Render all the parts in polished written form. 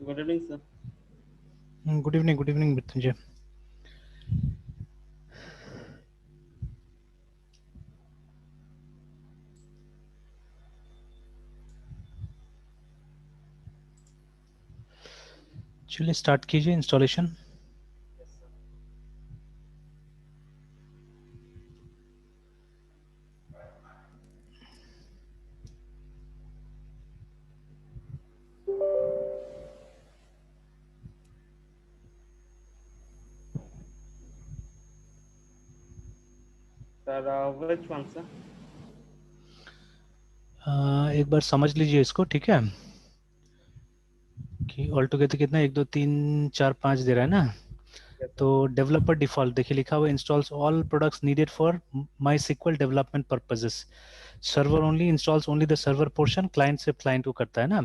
Good evening sir. Good evening Mrityunjay. चलिए start कीजिए installation. Sir which one sir? एक बार समझ लीजिए इसको, ठीक है, कि ऑल टुगेदर कितना 1 2 3 4 5 दे रहा है ना। यस तो सर। डेवलपर डिफॉल्ट देखिए लिखा हुआ installs all products needed for my SQL development purposes. Server only installs only the server portion, client सिर्फ क्लाइंट को करता है ना।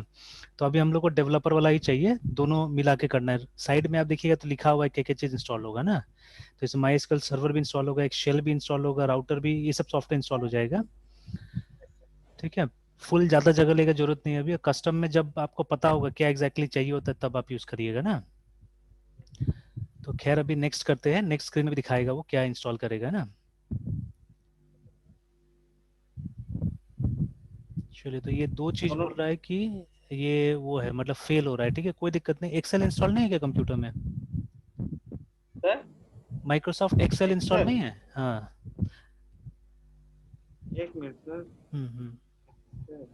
तो अभी हम लोग को डेवलपर वाला ही चाहिए, दोनों मिला के करना है। साइड में आप देखिएगा तो लिखा हुआ है क्या क्या चीज इंस्टॉल होगा ना। तो इसमें माई एसक्यूएल सर्वर भी इंस्टॉल होगा, एक शेल भी इंस्टॉल होगा, राउटर भी, ये सब सॉफ्टवेयर इंस्टॉल हो जाएगा। ठीक है, फुल ज्यादा जगह लेगा जरूरत नहीं है। अभी कस्टम में जब आपको पता होगा क्या एग्जैक्टली चाहिए होता है तब आप यूज करिएगा ना। तो खैर अभी नेक्स्ट करते हैं, नेक्स्ट स्क्रीन में दिखाएगा वो क्या इंस्टॉल करेगा ना। चलिए, तो ये दो चीज दोनों बोल रहा है कि ये वो है, मतलब फेल हो रहा है। ठीक है, कोई दिक्कत नहीं। एक्सेल इंस्टॉल नहीं है क्या कंप्यूटर में? Sir. Microsoft Excel install Excel नहीं है? हाँ। एक मिनट सर। हम्म। सर,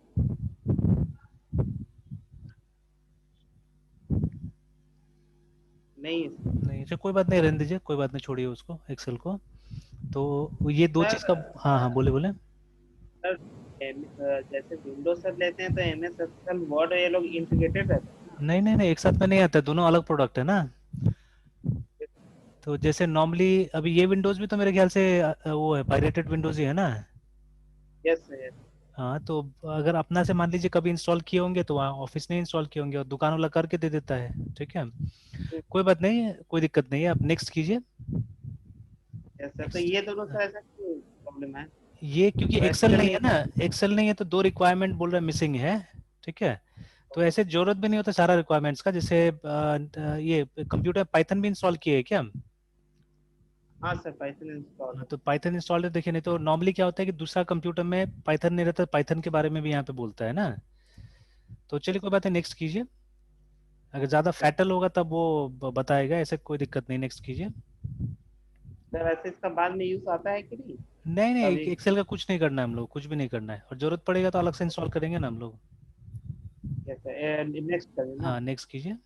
नहीं है सर। नहीं, अच्छा कोई बात नहीं, रहने दीजिए, कोई बात नहीं, छोड़िए उसको, एक्सेल को। तो ये दो चीज का। सर हाँ हाँ, बोले बोले। सर जैसे विंडोज सर लेते हैं तो MS एक्सेल वर्ड ये लोग इंटीग्रेटेड रहते हैं ना। नहीं नहीं नहीं, एक साथ में नहीं आता है, दोनों अलग प्रोडक्ट है ना। तो जैसे नॉर्मली अभी ये विंडोज भी तो मेरे ख्याल से वो है, पायरेटेड विंडोज ही है ना। Yes sir yes. हाँ, तो अगर अपना से मान लीजिए कभी इंस्टॉल किए होंगे तो वहाँ ऑफिस ने इंस्टॉल किए होंगे और दुकान वाला करके दे देता है। ठीक है, कोई बात नहीं, कोई दिक्कत नहीं है। आप नेक्स्ट कीजिए। यस सर, तो नेक्स्ट। ये दोनों सर ऐसा क्यों प्रॉब्लम है? ये क्योंकि तो एक्सेल एक्सेल नहीं नहीं है ना, एक्सेल नहीं है तो दो रिक्वायरमेंट बोल रहा है मिसिंग है। ठीक है, तो ऐसे जरूरत भी नहीं होता सारा रिक्वायरमेंट्स का। जैसे ये कंप्यूटर पाइथन भी इंस्टॉल किए है क्या? हाँ सर, पाइथन इंस्टॉल हाँ, है। तो पाइथन इंस्टॉल है, देखिए। नहीं तो नॉर्मली क्या होता है कि दूसरा कंप्यूटर में पाइथन नहीं रहता, पाइथन के बारे में भी यहाँ पे बोलता है ना। तो चलिए यस कोई बात नहीं, नेक्स्ट कीजिए। अगर ज्यादा सर। फैटल होगा तब वो बताएगा, ऐसे कोई दिक्कत नहीं, नेक्स्ट कीजिए। सर वैसे इसका बाद में यूज आता है कि नहीं? नहीं नहीं, अभी एक्सेल का कुछ नहीं करना है हम लोग, कुछ भी नहीं करना है। और जरूरत पड़ेगा तो अलग से इंस्टॉल करेंगे ना हम लोग। यस सर, नेक्स्ट करें ना। हाँ, नेक्स्ट कीजिए।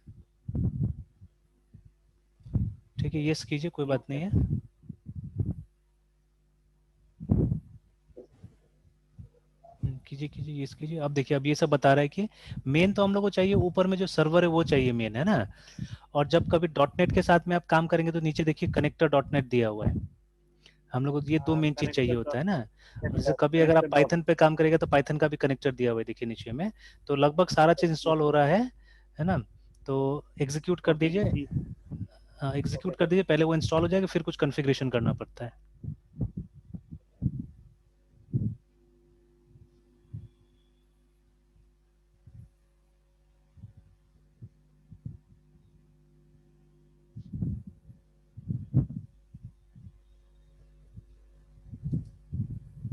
ठीक है, यस कीजिए, कोई बात ठीक नहीं है। है। कीजिए कीजिए, यस कीजिए। अब देखिए, अब ये सब बता रहा है कि मेन तो हम लोग को चाहिए, ऊपर में जो सर्वर है वो चाहिए मेन, है ना। और जब कभी डॉट नेट के साथ में आप काम करेंगे तो नीचे देखिए कनेक्टर डॉट नेट दिया हुआ है। हम लोग को ये दो मेन चीज चाहिए कनेक्टर होता डॉट। है ना। यस और जैसे सर, कभी अगर आप कनेक्टर डॉट। पाइथन पे काम करेंगे तो पाइथन का भी कनेक्टर दिया हुआ है, देखिए नीचे में। तो लगभग सारा चीज इंस्टॉल हो रहा है ना। तो एग्जीक्यूट कर ओके दीजिए। जी। हाँ, ओके एग्जीक्यूट कर सर। दीजिए, पहले वो इंस्टॉल हो जाएगा, फिर कुछ कॉन्फ़िगरेशन करना पड़ता है।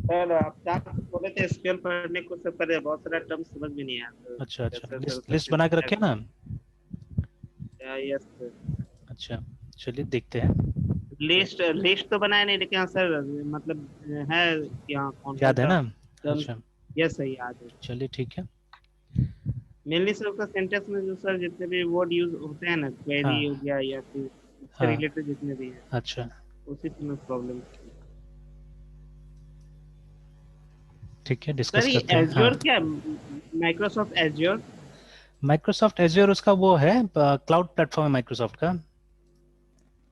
सर आप क्या बोले थे एसक्यूएल पढ़ने को, सर पर बहुत सारा टर्म समझ में नहीं आया सर। अच्छा अच्छा, कैसे सर लिस्ट सब लिस्ट चीज बना के रखे ना। समझाएगा? Yes sir. अच्छा, चलिए देखते हैं। लिस्ट लिस्ट तो बनाया नहीं, लेकिन हाँ सर मतलब है कि हाँ कौन कौन याद है सा ना? टर्म। अच्छा, यस सर, याद है। चलिए ठीक है। मेनली सर उसका सेंटेंस में जो सर जितने भी वर्ड यूज होते हैं ना, क्वेरी हो हाँ गया या फिर उससे हाँ, रिलेटेड जितने भी हैं, अच्छा उसी में प्रॉब्लम। ठीक है, सर डिस्कस ये करते हैं। हाँ, एज्योर क्या, माइक्रोसॉफ्ट एज्योर? माइक्रोसॉफ्ट एज्योर उसका वो है, क्लाउड प्लेटफॉर्म है माइक्रोसॉफ्ट का।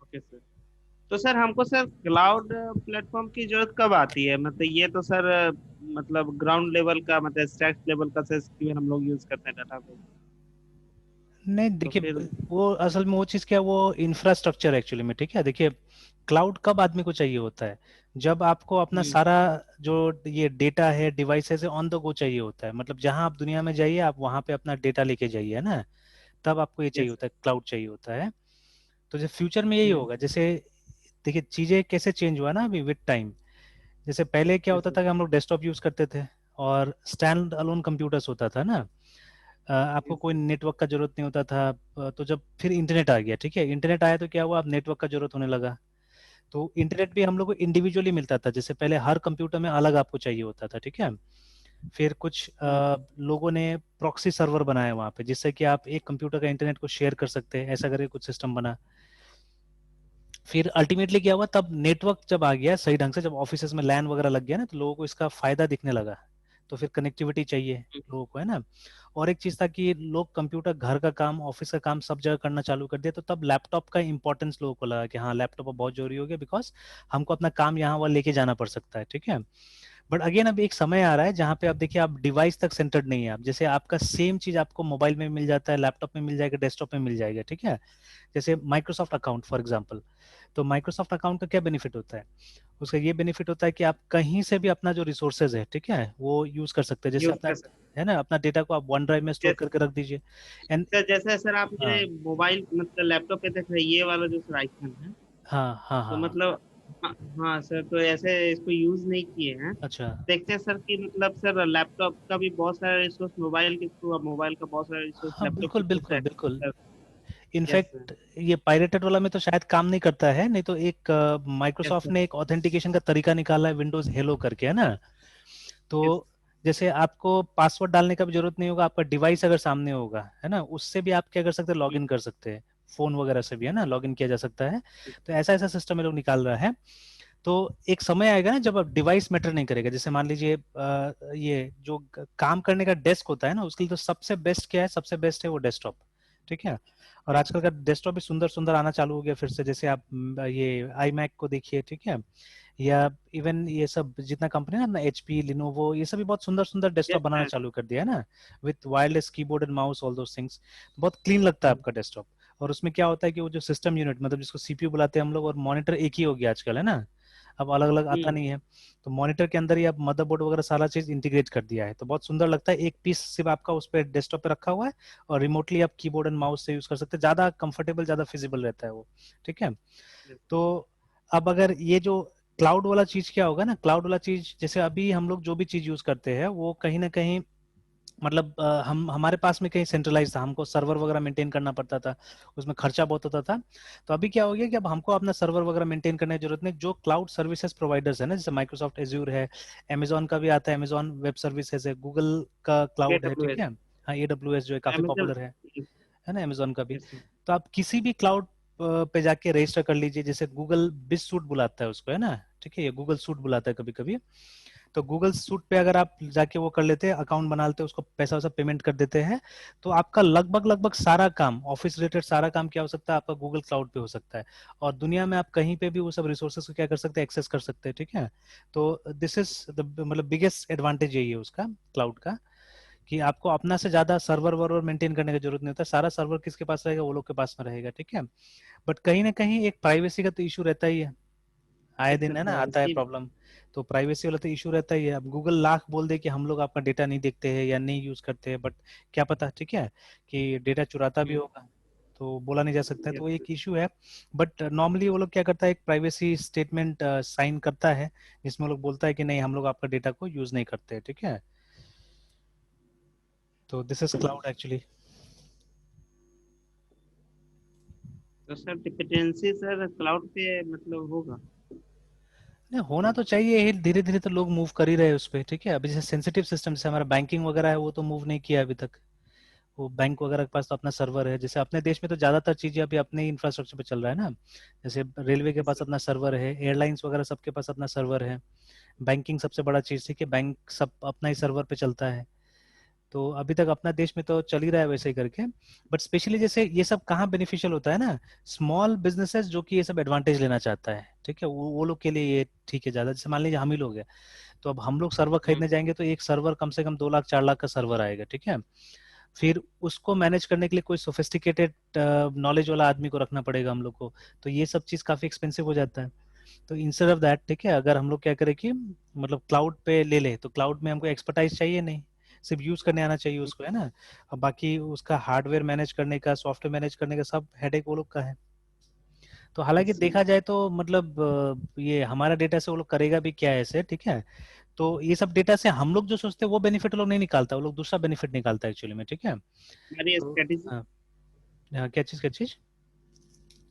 Okay sir. तो सर हमको सर क्लाउड प्लेटफॉर्म की जरूरत कब आती है? मतलब ये तो सर मतलब ग्राउंड लेवल का, मतलब स्टैक लेवल का सर SQL हम लोग यूज करते हैं डाटा को। नहीं तो देखिए, फिर वो असल में वो चीज़ क्या है, वो इंफ्रास्ट्रक्चर एक्चुअली में। ठीक है, देखिए, क्लाउड कब आदमी को चाहिए होता है? जब आपको अपना हम्म। सारा जो ये डेटा है, डिवाइसेस है, ऑन द गो चाहिए होता है। मतलब जहां आप दुनिया में जाइए, आप वहां पे अपना डेटा लेके जाइए, है ना। तब आपको ये चाहिए यस होता है, क्लाउड चाहिए होता है। तो जो फ्यूचर में यही सर। होगा, जैसे देखिए चीजें कैसे चेंज हुआ ना अभी विद टाइम। जैसे पहले क्या यस होता सर। था कि हम लोग डेस्कटॉप यूज करते थे और स्टैंड अलोन कंप्यूटर्स होता था ना, आपको यस कोई सर। नेटवर्क का जरूरत नहीं होता था। तो जब फिर इंटरनेट आ गया, ठीक है, इंटरनेट आया तो क्या हुआ, अब नेटवर्क का जरूरत होने लगा। तो इंटरनेट भी हम लोग को इंडिविजुअली मिलता था, जैसे पहले हर कंप्यूटर में अलग आपको चाहिए होता था, ठीक है। फिर कुछ लोगों ने प्रॉक्सी सर्वर बनाया वहाँ पे, जिससे कि आप एक कंप्यूटर का इंटरनेट को शेयर कर सकते हैं, ऐसा करके कुछ सिस्टम बना। फिर अल्टीमेटली क्या हुआ, तब नेटवर्क जब आ गया सही ढंग से, जब ऑफिसेज में लैन वगैरह लग गया ना, तो लोगों को इसका फायदा दिखने लगा। तो फिर कनेक्टिविटी चाहिए लोगों को, है ना। और एक चीज था कि लोग कंप्यूटर, घर का काम, ऑफिस का काम सब जगह करना चालू कर दिया, तो तब लैपटॉप का इंपॉर्टेंस लोगों को लगा कि हाँ लैपटॉप बहुत जरूरी हो गया, बिकॉज हमको अपना काम यहाँ वहाँ लेके जाना पड़ सकता है, ठीक है। बट अगेन अब एक समय आ रहा है जहाँ पे आप देखिए आप डिवाइस तक सेंटर्ड नहीं है आप, जैसे आपका सेम चीज आपको मोबाइल में मिल जाता है, लैपटॉप में मिल जाएगा, डेस्कटॉप में मिल जाएगा, ठीक है। जैसे माइक्रोसॉफ्ट अकाउंट फॉर एग्जांपल, तो माइक्रोसॉफ्ट अकाउंट का क्या बेनिफिट होता है, उसका ये बेनिफिट होता है कि आप कहीं से भी अपना जो रिसोर्सेज है, ठीक है, वो यूज कर सकते हैं। जैसे यूज अपना, कर सकते है ना, अपना डेटा को आप वन ड्राइव में स्टोर हैं। करके रख दीजिए। एंड सर जैसे सर आपने हाँ मोबाइल मतलब लैपटॉप पे देख रहे हैं ये वाला जो सर आइकन है, हाँ हाँ तो हाँ हाँ। मतलब हाँ, हाँ सर, तो ऐसे इसको यूज नहीं किए हैं। अच्छा। देखते हैं सर कि मतलब सर लैपटॉप का भी बहुत सारा रिसोर्स मोबाइल के थ्रू, और मोबाइल का बहुत सारा रिसोर्स हाँ लैपटॉप के बिल्कुल थ्रू बिल्कुल से बिल्कुल। सर। Yes sir. इनफैक्ट ये पायरेटेड वाला में तो शायद काम नहीं करता है, नहीं तो एक यस माइक्रोसॉफ्ट सर। ने एक ऑथेंटिकेशन का तरीका निकाला है, विंडोज हेलो करके, है ना। तो यस जैसे आपको पासवर्ड डालने का भी जरूरत नहीं होगा, आपका डिवाइस अगर सामने होगा, है ना, उससे भी आप क्या कर सकते हैं, लॉगिन कर सकते हैं। फोन वगैरह से भी, है ना, लॉगिन किया जा सकता है। तो ऐसा ऐसा सिस्टम ये लोग निकाल रहा है। तो एक समय आएगा ना जब अब डिवाइस मैटर नहीं करेगा। जैसे मान लीजिए ये जो काम करने का डेस्क होता है ना, उसके लिए तो सबसे बेस्ट क्या है, सबसे बेस्ट है वो डेस्कटॉप, ठीक है। और आजकल का डेस्कटॉप भी सुंदर सुंदर आना चालू हो गया फिर से, जैसे आप ये आई मैक को देखिए, ठीक है, या इवन ये सब जितना कंपनी है ना, एचपी, लिनोवो, ये सब भी बहुत सुंदर सुंदर डेस्कटॉप बनाना सर। चालू कर दिया है ना, with wireless keyboard and mouse, all those things. बहुत क्लीन लगता है आपका डेस्कटॉप। और उसमें क्या होता है कि वो जो सिस्टम यूनिट, मतलब जिसको सीपीयू बुलाते हैं हम लोग, और मॉनिटर एक ही हो गया आजकल, है ना, अब अलग अलग आता नहीं है। तो मॉनिटर के अंदर ही आप मदरबोर्ड वगैरह सारा चीज इंटीग्रेट कर दिया है, तो बहुत सुंदर लगता है। एक पीस सिर्फ आपका उस पर डेस्कटॉप पे रखा हुआ है, और रिमोटली आप कीबोर्ड एंड माउस से यूज कर सकते हैं, ज्यादा कंफर्टेबल, ज्यादा फिजिबल रहता है वो, ठीक है। तो अब अगर ये जो क्लाउड वाला चीज क्या होगा ना, क्लाउड वाला चीज, जैसे अभी हम लोग जो भी चीज यूज करते हैं वो कहीं ना कहीं, मतलब हम हमारे पास में कहीं सेंट्रलाइज था, हमको सर्वर वगैरह मेंटेन करना पड़ता था, उसमें खर्चा बहुत होता था। तो अभी क्या हो गया कि अब हमको अपना सर्वर वगैरह मेंटेन करने की जरूरत नहीं। जो क्लाउड सर्विसेज प्रोवाइडर्स है ना, जैसे माइक्रोसॉफ्ट एज्यूर है, अमेजोन का भी आता है, अमेजोन वेब सर्विसेज है, गूगल का क्लाउड है, ठीक AWS। है। हाँ, एडब्ल्यूएस जो है काफी अमेजन। पॉपुलर है ना, अमेजोन का भी। Yes sir. तो आप किसी भी क्लाउड पे जाके रजिस्टर कर लीजिए, जैसे गूगल बिज सूट बुलाता है उसको, है ना, ठीक है, ये गूगल सूट बुलाता है कभी कभी। तो गूगल सूट पे अगर आप जाके वो कर लेते हैं, अकाउंट बना लेते हैं, उसको पैसा वैसा पेमेंट कर देते हैं, तो आपका लगभग लगभग सारा काम, ऑफिस रिलेटेड सारा काम क्या हो सकता है, आपका गूगल क्लाउड पे हो सकता है। और दुनिया में आप कहीं पे भी वो सब रिसोर्सेज को क्या कर सकते हैं, एक्सेस कर सकते हैं, ठीक है। तो दिस इज द मतलब बिगेस्ट एडवांटेज यही है उसका, क्लाउड का, कि आपको अपना से ज्यादा सर्वर वर्वर मेंटेन करने की जरूरत नहीं होता, सारा सर्वर किसके पास रहेगा, वो लोग के पास में रहेगा, ठीक है। बट कहीं ना कहीं एक प्राइवेसी का तो इशू रहता ही है, आए यस दिन, सर, है ना, आता है प्राइवेसी। प्रॉब्लम। तो प्राइवेसी वाला तो इशू रहता ही है। अब गूगल लाख बोल दे कि हम लोग आपका डेटा नहीं देखते हैं या नहीं यूज करते हैं, बट क्या पता, ठीक है, कि डेटा चुराता भी होगा, तो बोला नहीं जा सकता है, तो यस वो सर। एक इशू है। बट नॉर्मली वो लोग क्या करता है, एक प्राइवेसी स्टेटमेंट साइन करता है, जिसमें वो लोग बोलता है कि नहीं, हम लोग आपका डेटा को यूज नहीं करते, ठीक है। तो दिस इज क्लाउड एक्चुअली। तो सर डिपेंडेंसी सर क्लाउड पे मतलब होगा। नहीं, होना तो चाहिए ही, धीरे धीरे तो लोग मूव कर ही रहे हैं उस पर, ठीक है। अभी जैसे सेंसिटिव सिस्टम, जैसे हमारा बैंकिंग वगैरह है, वो तो मूव नहीं किया अभी तक। वो बैंक वगैरह के पास तो अपना सर्वर है, जैसे अपने देश में तो ज्यादातर चीजें अभी अपने इंफ्रास्ट्रक्चर पे चल रहा है ना। जैसे रेलवे के यस पास सर। अपना सर्वर है, एयरलाइंस वगैरह सबके पास अपना सर्वर है। बैंकिंग सबसे बड़ा चीज थी कि बैंक सब अपना ही सर्वर पे चलता है। तो अभी तक अपना देश में तो चल ही रहा है वैसे ही करके। बट स्पेशली जैसे ये सब कहाँ बेनिफिशियल होता है ना, स्मॉल बिजनेसेस जो कि ये सब एडवांटेज लेना चाहता है, ठीक है, वो लोग के लिए ये ठीक है ज्यादा। जैसे मान लीजिए हम ही लोग हैं, तो अब हम लोग सर्वर खरीदने जाएंगे, तो एक सर्वर कम से कम 2 लाख 4 लाख का सर्वर आएगा, ठीक है। फिर उसको मैनेज करने के लिए कोई सोफिस्टिकेटेड नॉलेज वाला आदमी को रखना पड़ेगा हम लोग को। तो ये सब चीज काफी एक्सपेंसिव हो जाता है। तो इंस्टेड ऑफ दैट, ठीक है, अगर हम लोग क्या करें कि मतलब क्लाउड पे ले ले, तो क्लाउड में हमको एक्सपर्टाइज चाहिए नहीं, सिर्फ यूज करने आना चाहिए उसको, है ना। अब बाकी उसका हार्डवेयर मैनेज करने का, सॉफ्टवेयर मैनेज करने का सब हेडेक वो लोग का है। तो हालांकि देखा जाए तो मतलब ये हमारा डेटा से वो लोग करेगा भी क्या ऐसे, ठीक है। तो ये सब डेटा से हम लोग जो सोचते हैं वो बेनिफिट वो लोग नहीं निकालता, वो लोग दूसरा बेनिफिट निकालता है एक्चुअली में, ठीक है। हमारी तो स्ट्रेटेजी। हाँ, हाँ, क्या चीज।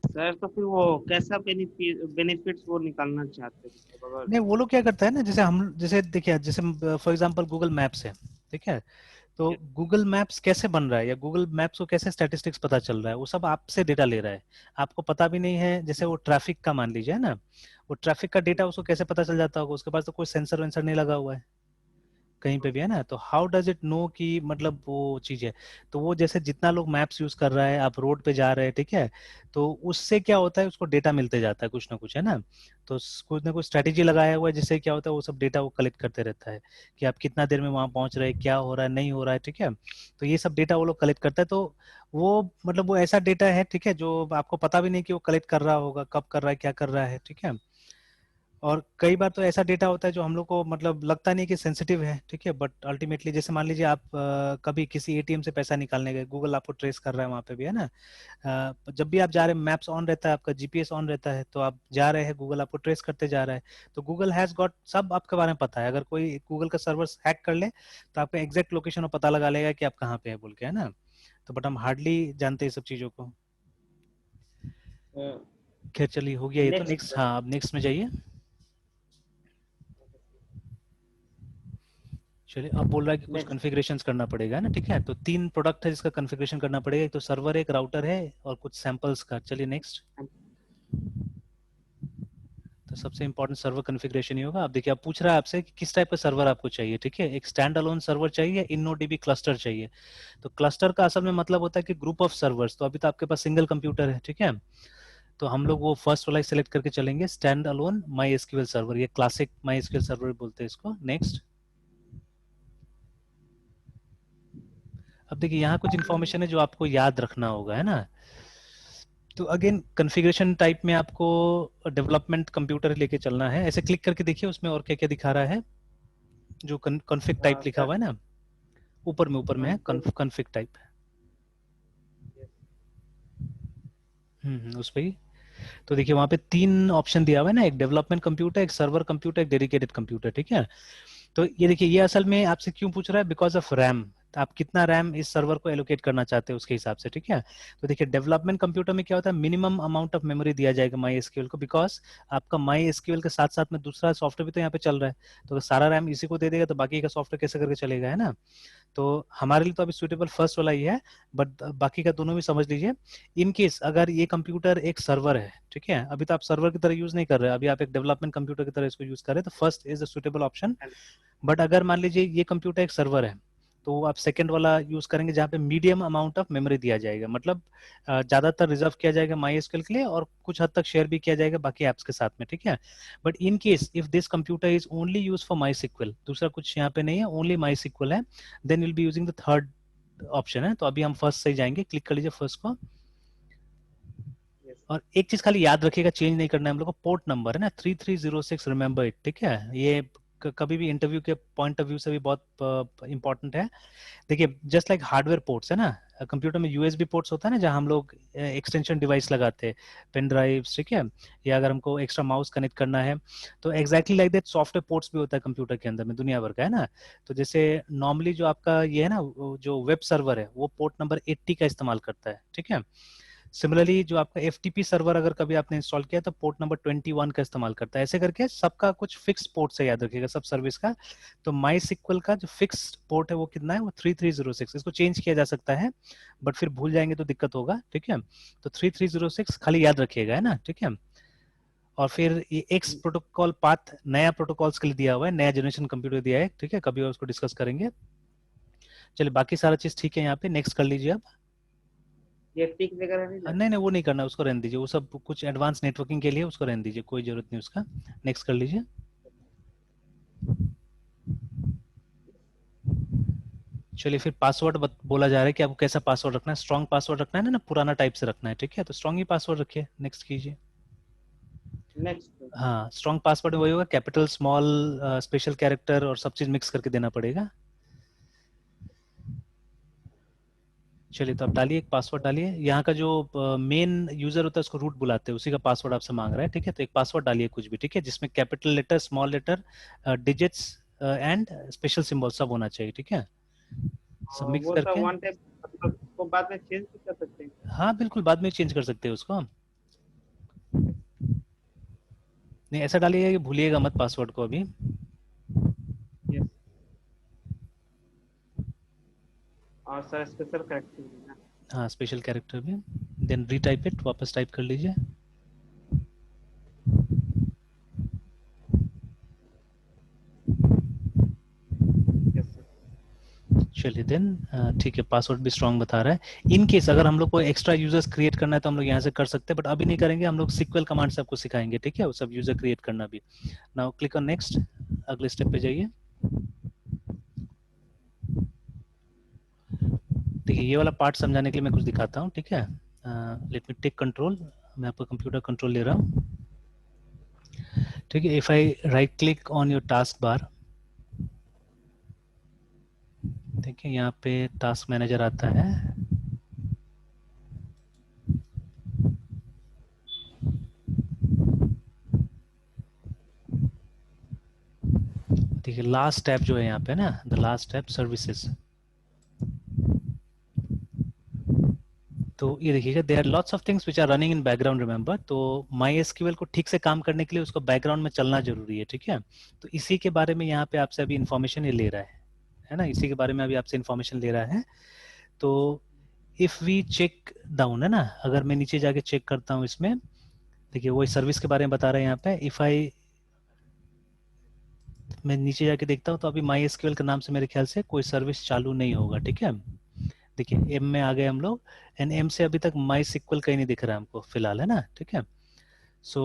सर तो फिर वो कैसा बेनिफिट्स वो निकालना चाहते हैं, मतलब अगर। नहीं, वो लोग क्या करता है ना, जैसे हम, जैसे देखिए, जैसे फॉर एग्जांपल गूगल मैप्स है, ठीक है। तो गूगल मैप्स कैसे बन रहा है, या गूगल मैप्स को कैसे स्टैटिस्टिक्स पता चल रहा है, वो सब आपसे डेटा ले रहा है। आपको पता भी नहीं है, जैसे वो ट्रैफिक का मान लीजिए, है ना। वो ट्रैफिक का डेटा उसको कैसे पता चल जाता होगा, उसके पास तो कोई सेंसर वेंसर नहीं लगा हुआ है कहीं पे भी, है ना। तो हाउ डज इट नो कि मतलब वो चीज है। तो वो जैसे जितना लोग मैप्स यूज कर रहा है, आप रोड पे जा रहे हैं, ठीक है। तो उससे क्या होता है, उसको डेटा मिलते जाता है कुछ ना कुछ, है ना। तो कुछ ना कुछ स्ट्रेटेजी लगाया हुआ है, जिससे क्या होता है, वो सब डेटा वो कलेक्ट करते रहता है कि आप कितना देर में वहां पहुंच रहे हैं, क्या हो रहा है, नहीं हो रहा है, ठीक है। तो ये सब डेटा वो लोग कलेक्ट करता है। तो वो मतलब वो ऐसा डेटा है, ठीक है, जो आपको पता भी नहीं कि वो कलेक्ट कर रहा होगा, कब कर रहा है, क्या कर रहा है, ठीक है। और कई बार तो ऐसा डेटा होता है जो हम लोग को मतलब लगता नहीं कि सेंसिटिव है, ठीक है, बट अल्टीमेटली जैसे मान लीजिए आप कभी किसी एटीएम से पैसा निकालने गए, गूगल आपको ट्रेस कर रहा है वहां पे भी, है ना। जब भी आप जा रहे हैं, मैप्स ऑन रहता है आपका, जीपीएस ऑन रहता है, तो आप जा रहे हैं, गूगल आपको ट्रेस करते जा रहा है। तो गूगल हैज गॉट सब आपके बारे में पता है। अगर कोई गूगल का सर्वर हैक कर ले तो आपका एग्जैक्ट लोकेशन पता लगा लेगा कि आप कहाँ पे है बोल के, है ना। तो बट हम हार्डली जानते हैं सब चीजों को। खैर चलिए, हो गया ये तो। नेक्स्ट। नेक्स्ट, हाँ, अब नेक्स्ट में जाइए। चलिए, अब बोल रहा है कि कुछ नेक्स्ट। कॉन्फ़िगरेशंस करना पड़ेगा, है ना, ठीक है। तो 3 प्रोडक्ट है जिसका कॉन्फ़िगरेशन करना पड़ेगा, एक तो सर्वर, एक राउटर है, और कुछ सैंपल्स का। चलिए नेक्स्ट। तो सबसे इंपॉर्टेंट सर्वर कॉन्फ़िगरेशन ही होगा। अब देखिए, अब पूछ रहा है आपसे कि किस टाइप का सर्वर आपको चाहिए, ठीक है। एक स्टैंड अलोन सर्वर चाहिए या InnoDB क्लस्टर चाहिए। तो क्लस्टर का असल में मतलब होता है कि ग्रुप ऑफ सर्वर्स। तो अभी तो आपके पास सिंगल कंप्यूटर है, ठीक है। तो हम लोग वो फर्स्ट वाला सेलेक्ट करके चलेंगे, stand alone my SQL server. ये क्लासिक माई एसक्यूएल सर्वर बोलते हैं इसको। नेक्स्ट। अब देखिए, यहाँ कुछ इन्फॉर्मेशन है जो आपको याद रखना होगा, है ना। तो अगेन कॉन्फ़िगरेशन टाइप में आपको डेवलपमेंट कंप्यूटर लेके चलना है। ऐसे क्लिक करके देखिए उसमें और क्या क्या दिखा रहा है, जो कॉन्फ़िग टाइप लिखा सर। हुआ है ना, ऊपर में है कॉन्फ़िग टाइप। उस पे ही। तो देखिए वहां पे 3 ऑप्शन दिया हुआ है ना, एक डेवलपमेंट कंप्यूटर, एक सर्वर कंप्यूटर, एक डेडिकेटेड कंप्यूटर, ठीक है। तो ये देखिए, ये असल में आपसे क्यों पूछ रहा है, बिकॉज ऑफ रैम। तो आप कितना रैम इस सर्वर को एलोकेट करना चाहते हैं उसके हिसाब से, ठीक है। तो देखिए, डेवलपमेंट कंप्यूटर में क्या होता है, मिनिमम अमाउंट ऑफ मेमोरी दिया जाएगा माई एसक्यूएल को, बिकॉज आपका माई एसक्यूएल के साथ साथ में दूसरा सॉफ्टवेयर भी तो यहाँ पे चल रहा है। तो अगर सारा रैम इसी को दे देगा तो बाकी का सॉफ्टवेयर कैसे करके चलेगा, है ना। तो हमारे लिए तो अभी सुटेबल फर्स्ट वाला ही है, बट बाकी का दोनों भी समझ लीजिए। इन केस अगर ये कंप्यूटर एक सर्वर है, ठीक है, अभी तो आप सर्वर की तरह यूज नहीं कर रहे, अभी आप एक डेवलपमेंट कंप्यूटर की तरह इसको यूज कर रहे हैं, तो first is the suitable option. But अगर मान लीजिए ये कंप्यूटर एक सर्वर है, तो आप सेकंड वाला यूज करेंगे जहाँ पे मीडियम अमाउंट ऑफ मेमोरी दिया जाएगा, मतलब ज्यादातर रिजर्व किया जाएगा माई एसक्यूएल के लिए, और कुछ हद तक शेयर भी किया जाएगा बाकी एप्स के साथ में, ठीक है। But in case if this computer is only use for MySQL, दूसरा कुछ यहाँ पे नहीं है, ओनली माई सिक्वल है, then will be using the third option है। तो अभी हम फर्स्ट से ही जाएंगे, क्लिक कर लीजिए फर्स्ट को। और एक चीज खाली याद रखिएगा, चेंज नहीं करना है हम लोग को, पोर्ट नंबर है ना 3306, रिमेंबर इट, ठीक है। ये कभी भी इंटरव्यू के पॉइंट ऑफ व्यू से भी बहुत इंपॉर्टेंट है। देखिए, जस्ट लाइक हार्डवेयर पोर्ट्स है ना, कंप्यूटर में यूएसबी पोर्ट्स होता है ना, जहां हम लोग एक्सटेंशन डिवाइस लगाते हैं, पेन ड्राइव्स, ठीक है, या अगर हमको एक्स्ट्रा माउस कनेक्ट करना है, तो exactly like that software ports भी होता है कंप्यूटर के अंदर में, दुनिया भर का, है ना। तो जैसे नॉर्मली जो आपका ये है ना, जो वेब सर्वर है, वो पोर्ट नंबर 80 का इस्तेमाल करता है, ठीक है। सिमिलरली जो आपका FTP सर्वर अगर कभी आपने इंस्टॉल किया तो पोर्ट नंबर 21 का इस्तेमाल करता है। ऐसे करके सबका कुछ फिक्स पोर्ट से याद रखिएगा सब सर्विस का। तो माई सिक्वल का जो फिक्स पोर्ट है वो कितना है, वो 3306। इसको चेंज किया जा सकता है, बट फिर भूल जाएंगे तो दिक्कत होगा, ठीक है। तो 3306 खाली याद रखिएगा, है ना, ठीक है। और फिर ये एक्स प्रोटोकॉल पाथ नया प्रोटोकॉल्स के लिए दिया हुआ है, नया जनरेशन कंप्यूटर दिया है, ठीक है, कभी और उसको डिस्कस करेंगे। चलिए, बाकी सारा चीज ठीक है, यहाँ पे नेक्स्ट कर लीजिए अब। ये टिक वगैरह नहीं नहीं लगता। नहीं, वो नहीं करना, उसको रहने दीजिए, वो सब कुछ एडवांस नेटवर्किंग के लिए, उसको रहने दीजिए, कोई जरूरत नहीं उसका। नेक्स्ट कर लीजिए। चलिए, फिर पासवर्ड बोला जा रहा है कि आपको कैसा पासवर्ड रखना है, स्ट्रॉन्ग पासवर्ड रखना है ना, पुराना टाइप से रखना है, ठीक है। तो स्ट्रॉन्ग ही पासवर्ड रखिए, नेक्स्ट कीजिए। नेक्स्ट। हाँ, स्ट्रॉन्ग पासवर्ड वही होगा, कैपिटल, स्मॉल, स्पेशल कैरेक्टर और सब चीज मिक्स करके देना पड़ेगा। चलिए तो आप डालिए एक पासवर्ड डालिए, यहाँ का जो मेन यूजर होता है उसको रूट बुलाते हैं, उसी का पासवर्ड आपसे मांग रहा है, ठीक है। तो एक पासवर्ड डालिए कुछ भी, ठीक है, जिसमें capital letter, small letter, digits and special symbol सब होना चाहिए, ठीक है। सब मिक्स वो सब करके, वन टाइप, मतलब उसको बाद में चेंज भी कर सकते हैं। हाँ बिल्कुल बाद में चेंज कर सकते हैं उसको। नहीं ऐसा डालिएगा कि भूलिएगा मत पासवर्ड को अभी। यस। और सर स्पेशल करेक्टर भी ना। हाँ स्पेशल कैरेक्टर भी, देन रीटाइप इट, वापस टाइप कर लीजिए। Yes sir. चलिए देन ठीक है, पासवर्ड भी स्ट्रांग बता रहा है। इन केस अगर हम लोग को एक्स्ट्रा यूजर्स क्रिएट करना है तो हम लोग यहाँ से कर सकते हैं, बट अभी नहीं करेंगे, हम लोग सीक्वल कमांड से आपको सिखाएंगे, ठीक है, वो सब यूजर क्रिएट करना भी। नाउ क्लिक ऑन नेक्स्ट, अगले स्टेप पे जाइए। देखिए ये वाला पार्ट समझाने के लिए मैं कुछ दिखाता हूँ, ठीक है। लेट मी टेक कंट्रोल, मैं आपका कंप्यूटर कंट्रोल ले रहा हूँ, ठीक है। If I right click on your task bar, देखिए यहाँ पे टास्क मैनेजर आता है, देखिए लास्ट टैब जो है यहाँ पे ना, द लास्ट टैब सर्विसेज। तो ये देखिएगा there are lots of things which are running in background, remember. तो माई एसक्यूएल को ठीक से काम करने के लिए उसको बैकग्राउंड में चलना जरूरी है, ठीक है। तो इसी के बारे में यहाँ पे आपसे अभी इन्फॉर्मेशन ये ले रहा है ना, इसी के बारे में अभी आपसे इन्फॉर्मेशन ले रहा है। तो इफ वी चेक डाउन है ना, अगर मैं नीचे जाके चेक करता हूँ इसमें, देखिए वही सर्विस के बारे में बता रहे हैं यहाँ पे। इफ आई, मैं नीचे जाके देखता हूँ तो अभी माई एसक्यूएल के नाम से मेरे ख्याल से कोई सर्विस चालू नहीं होगा, ठीक है। देखिए एम में आ गए हम लोग, एंड एम से अभी तक माई सिक्वल कहीं नहीं दिख रहा है हमको फिलहाल, है ना, ठीक है। So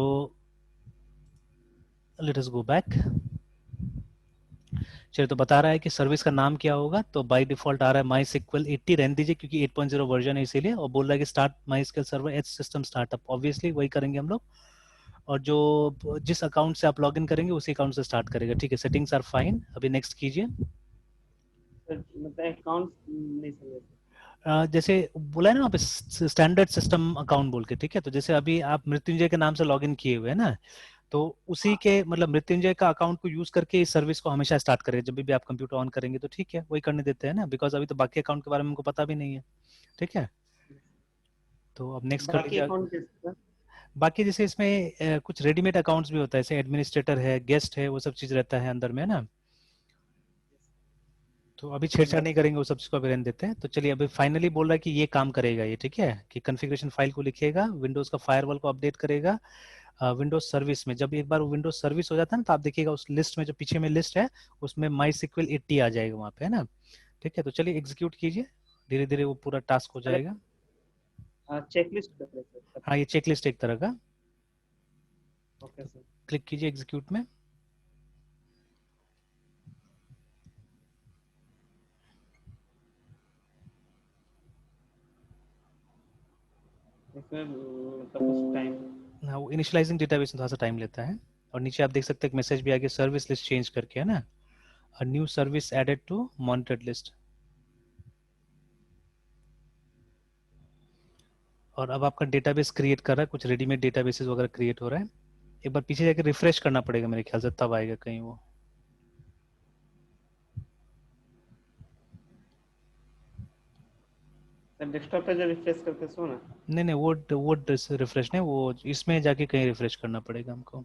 let us go back. चलिए तो बता रहा है कि सर्विस का नाम क्या होगा, तो बाय डिफॉल्ट आ रहा है माई सिक्वल 80, रहने दीजिए क्योंकि 8.0 वर्जन है इसीलिए, और बोल रहा है कि start MySQL server as system startup, obviously वही करेंगे हम लोग। और जो जिस अकाउंट से आप लॉगिन करेंगे उसी अकाउंट से स्टार्ट करेगा, ठीक है। सेटिंग्स आर फाइन, अभी नेक्स्ट कीजिए। सर मतलब अकाउंट नहीं समझे सर। जैसे बोला है ना वहाँ पे स्टैंडर्ड सिस्टम अकाउंट बोल के, ठीक है। तो जैसे अभी आप मृत्युंजय के नाम से लॉगिन किए हुए हैं ना, तो उसी हाँ के मतलब मृत्युंजय का अकाउंट को यूज करके इस सर्विस को हमेशा स्टार्ट करेगा, जब भी आप कंप्यूटर ऑन करेंगे तो ठीक है वही करने देते हैं ना, बिकॉज अभी तो बाकी अकाउंट के बारे में हमको पता भी नहीं है, ठीक है। तो अब नेक्स्ट कर बाकी लीजिए। अकाउंट कैसे सर? बाकी जैसे इसमें कुछ रेडीमेड अकाउंट्स भी होता है, जैसे एडमिनिस्ट्रेटर है, गेस्ट है, वो सब चीज रहता है अंदर में ना। तो अभी छेड़छाड़ नहीं करेंगे, वो सब चीज को अभी रहने देते हैं। तो चलिए अभी फाइनली बोल रहा है कि ये काम करेगा ये, ठीक है, कि कॉन्फ़िगरेशन फाइल को लिखेगा, विंडोज का फायरवॉल को अपडेट करेगा। विंडोज सर्विस में जब एक बार विंडोज सर्विस हो जाता है ना, तो आप देखिएगा उस लिस्ट में जो पीछे में लिस्ट है उसमें माई सिक्वल 80 आ जाएगा वहां पे, है ना, ठीक है। तो चलिए एग्जीक्यूट कीजिए, धीरे धीरे वो पूरा टास्क हो जाएगा। चेकलिस्ट कर रहे सर तब हाँ तक। ये चेकलिस्ट एक तरह का। ओके तो सर। क्लिक कीजिए एग्जीक्यूट में। इसमें मतलब कुछ टाइम। हाँ वो इनिशियलाइजिंग डेटाबेस में थोड़ा सा टाइम लेता है। और नीचे आप देख सकते हैं एक मैसेज भी आ गया, सर्विस लिस्ट चेंज करके, है ना, a new service added to monitored list. और अब आपका डेटाबेस क्रिएट कर रहा है, कुछ रेडीमेड डेटाबेसेस वगैरह क्रिएट हो रहा है। एक बार पीछे जाके रिफ्रेश करना पड़ेगा मेरे ख्याल से, तब आएगा कहीं वो। सर डेस्कटॉप पे जब रिफ्रेश करते सो ना। नहीं नहीं वो रिफ्रेश नहीं, वो इसमें जाके कहीं रिफ्रेश करना पड़ेगा हमको।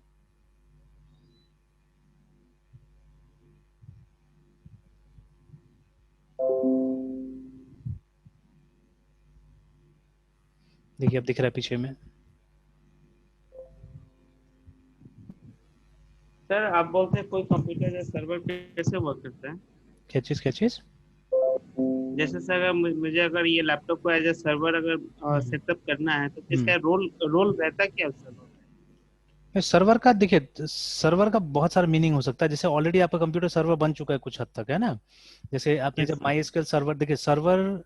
देखिए अब दिख रहा है पीछे में। सर आप बोलते हैं कोई कंप्यूटर या सर्वर कैसे वर्क करता है? क्या चीज क्या चीज? जैसे सर अगर मुझे अगर ये लैपटॉप को एज ए सर्वर अगर हम्म सेटअप करना है तो हम्म। इसका रोल रोल रहता क्या है उस सर्वर में? सर्वर का देखिए, सर्वर का बहुत सारा मीनिंग हो सकता है। जैसे ऑलरेडी आपका कंप्यूटर सर्वर बन चुका है कुछ हद तक, है ना। जैसे आपने यस जब सर। माई एसक्यूएल सर्वर, देखिए सर्वर